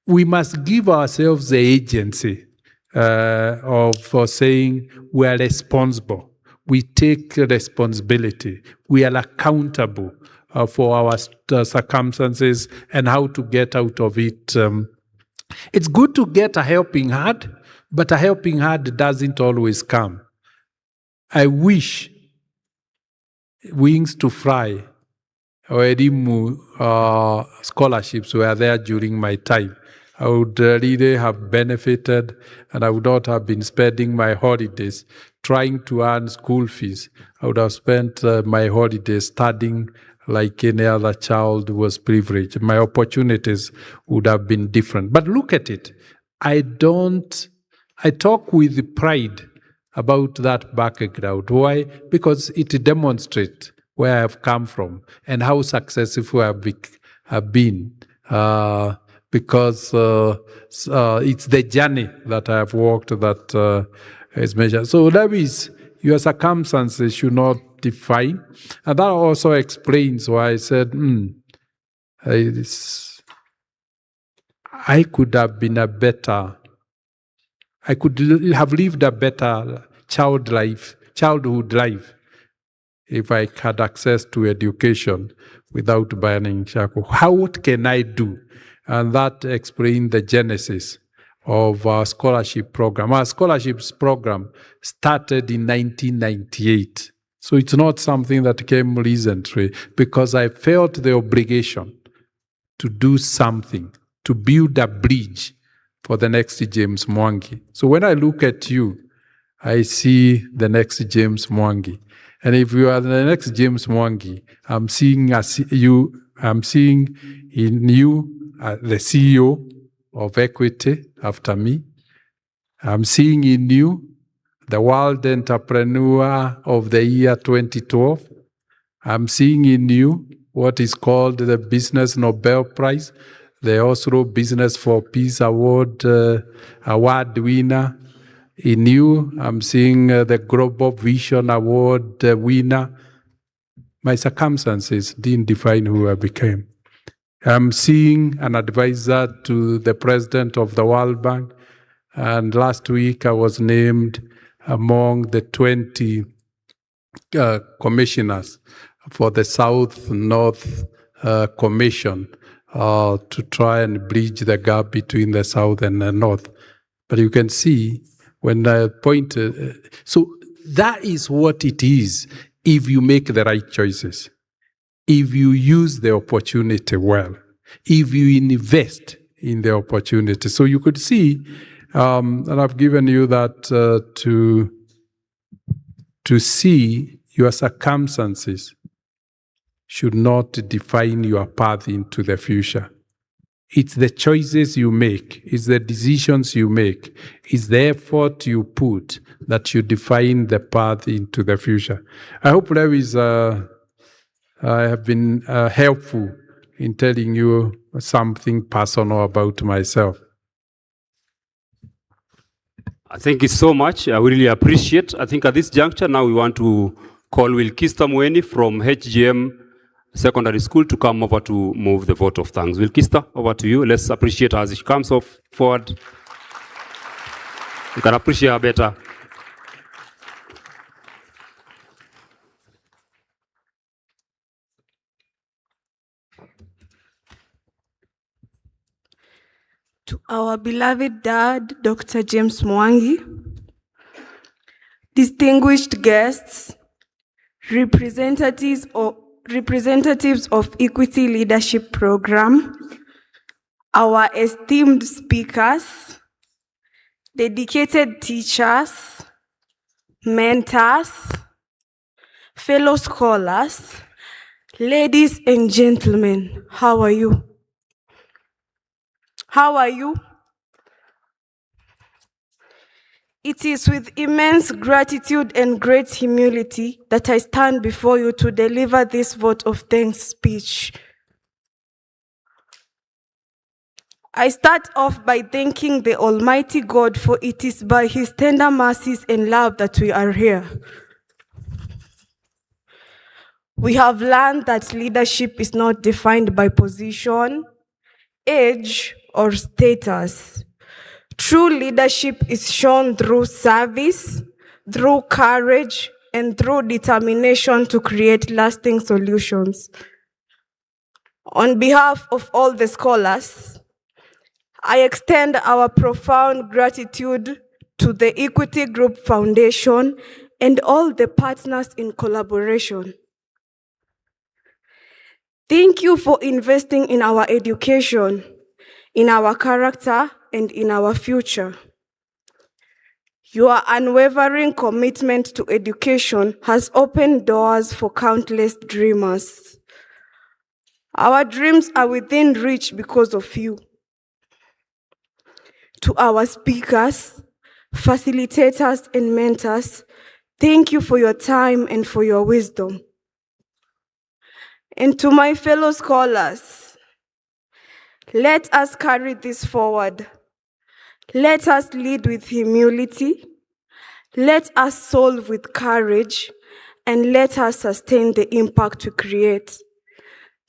We must give ourselves the agency for saying we are responsible. We take responsibility. We are accountable for our circumstances and how to get out of it. It's good to get a helping hand, but a helping hand doesn't always come. I wish Wings to Fly or Edimu scholarships were there during my time. I would really have benefited, and I would not have been spending my holidays trying to earn school fees. I would have spent my holidays studying like any other child who was privileged. My opportunities would have been different. But look at it. I talk with pride about that background. Why? Because it demonstrates where I've come from and how successful I've been. Because it's the journey that I have walked that is measured. So Lewis, your circumstances should not define. And that also explains why I said, I could have been I could have lived a better childhood life if I had access to education without burning charcoal. What can I do? And that explained the genesis of our scholarship program. Our scholarships program started in 1998. So it's not something that came recently, because I felt the obligation to do something, to build a bridge for the next James Mwangi. So when I look at you, I see the next James Mwangi. And if you are the next James Mwangi, I'm seeing in you the CEO of Equity after me. I'm seeing in you the World Entrepreneur of the Year 2012. I'm seeing in you what is called the Business Nobel Prize, the Oslo Business for Peace Award winner. In you, I'm seeing the Global Vision Award winner. My circumstances didn't define who I became. I'm seeing an advisor to the president of the World Bank. And last week, I was named among the 20 commissioners for the South-North Commission to try and bridge the gap between the South and the North. But you can see when I pointed, so that is what it is if you make the right choices, if you use the opportunity well, if you invest in the opportunity. So you could see, and I've given you that to see your circumstances should not define your path into the future. It's the choices you make, it's the decisions you make, it's the effort you put that you define the path into the future. I hope Lewis, I have been helpful in telling you something personal about myself. Thank you so much. I really appreciate. I think at this juncture now we want to call Wilkista Mweni from HGM Secondary School to come over to move the vote of thanks. Wilkista, over to you. Let's appreciate her as she comes forward. You can appreciate her better. To our beloved dad, Dr. James Mwangi, distinguished guests, representatives of Equity Leadership Program, our esteemed speakers, dedicated teachers, mentors, fellow scholars, ladies and gentlemen, how are you? How are you? It is with immense gratitude and great humility that I stand before you to deliver this vote of thanks speech. I start off by thanking the Almighty God, for it is by His tender mercies and love that we are here. We have learned that leadership is not defined by position, age, or status. True leadership is shown through service, through courage, and through determination to create lasting solutions. On behalf of all the scholars, I extend our profound gratitude to the Equity Group Foundation and all the partners in collaboration. Thank you for investing in our education, in our character, and in our future. Your unwavering commitment to education has opened doors for countless dreamers. Our dreams are within reach because of you. To our speakers, facilitators, and mentors, thank you for your time and for your wisdom. And to my fellow scholars, let us carry this forward. Let us lead with humility. Let us solve with courage. And let us sustain the impact we create.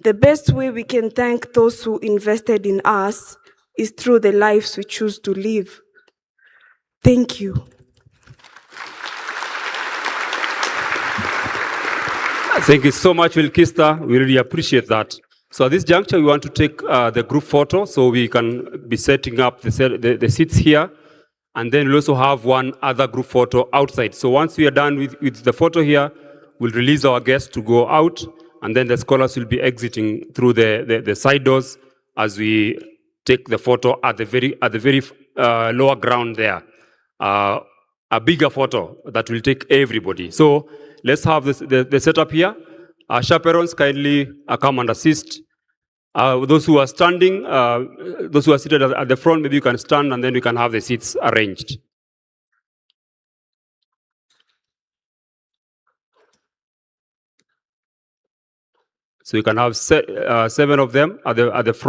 The best way we can thank those who invested in us is through the lives we choose to live. Thank you. Thank you so much, Wilkista. We really appreciate that. So at this juncture, we want to take the group photo so we can be setting up the seats here. And then we'll also have one other group photo outside. So once we are done with the photo here, we'll release our guests to go out. And then the scholars will be exiting through the side doors as we take the photo at the very lower ground there. A bigger photo that will take everybody. So let's have the setup here. Chaperones, kindly come and assist. Those who are standing, those who are seated at the front, maybe you can stand and then we can have the seats arranged. So you can have 7 of them at the front.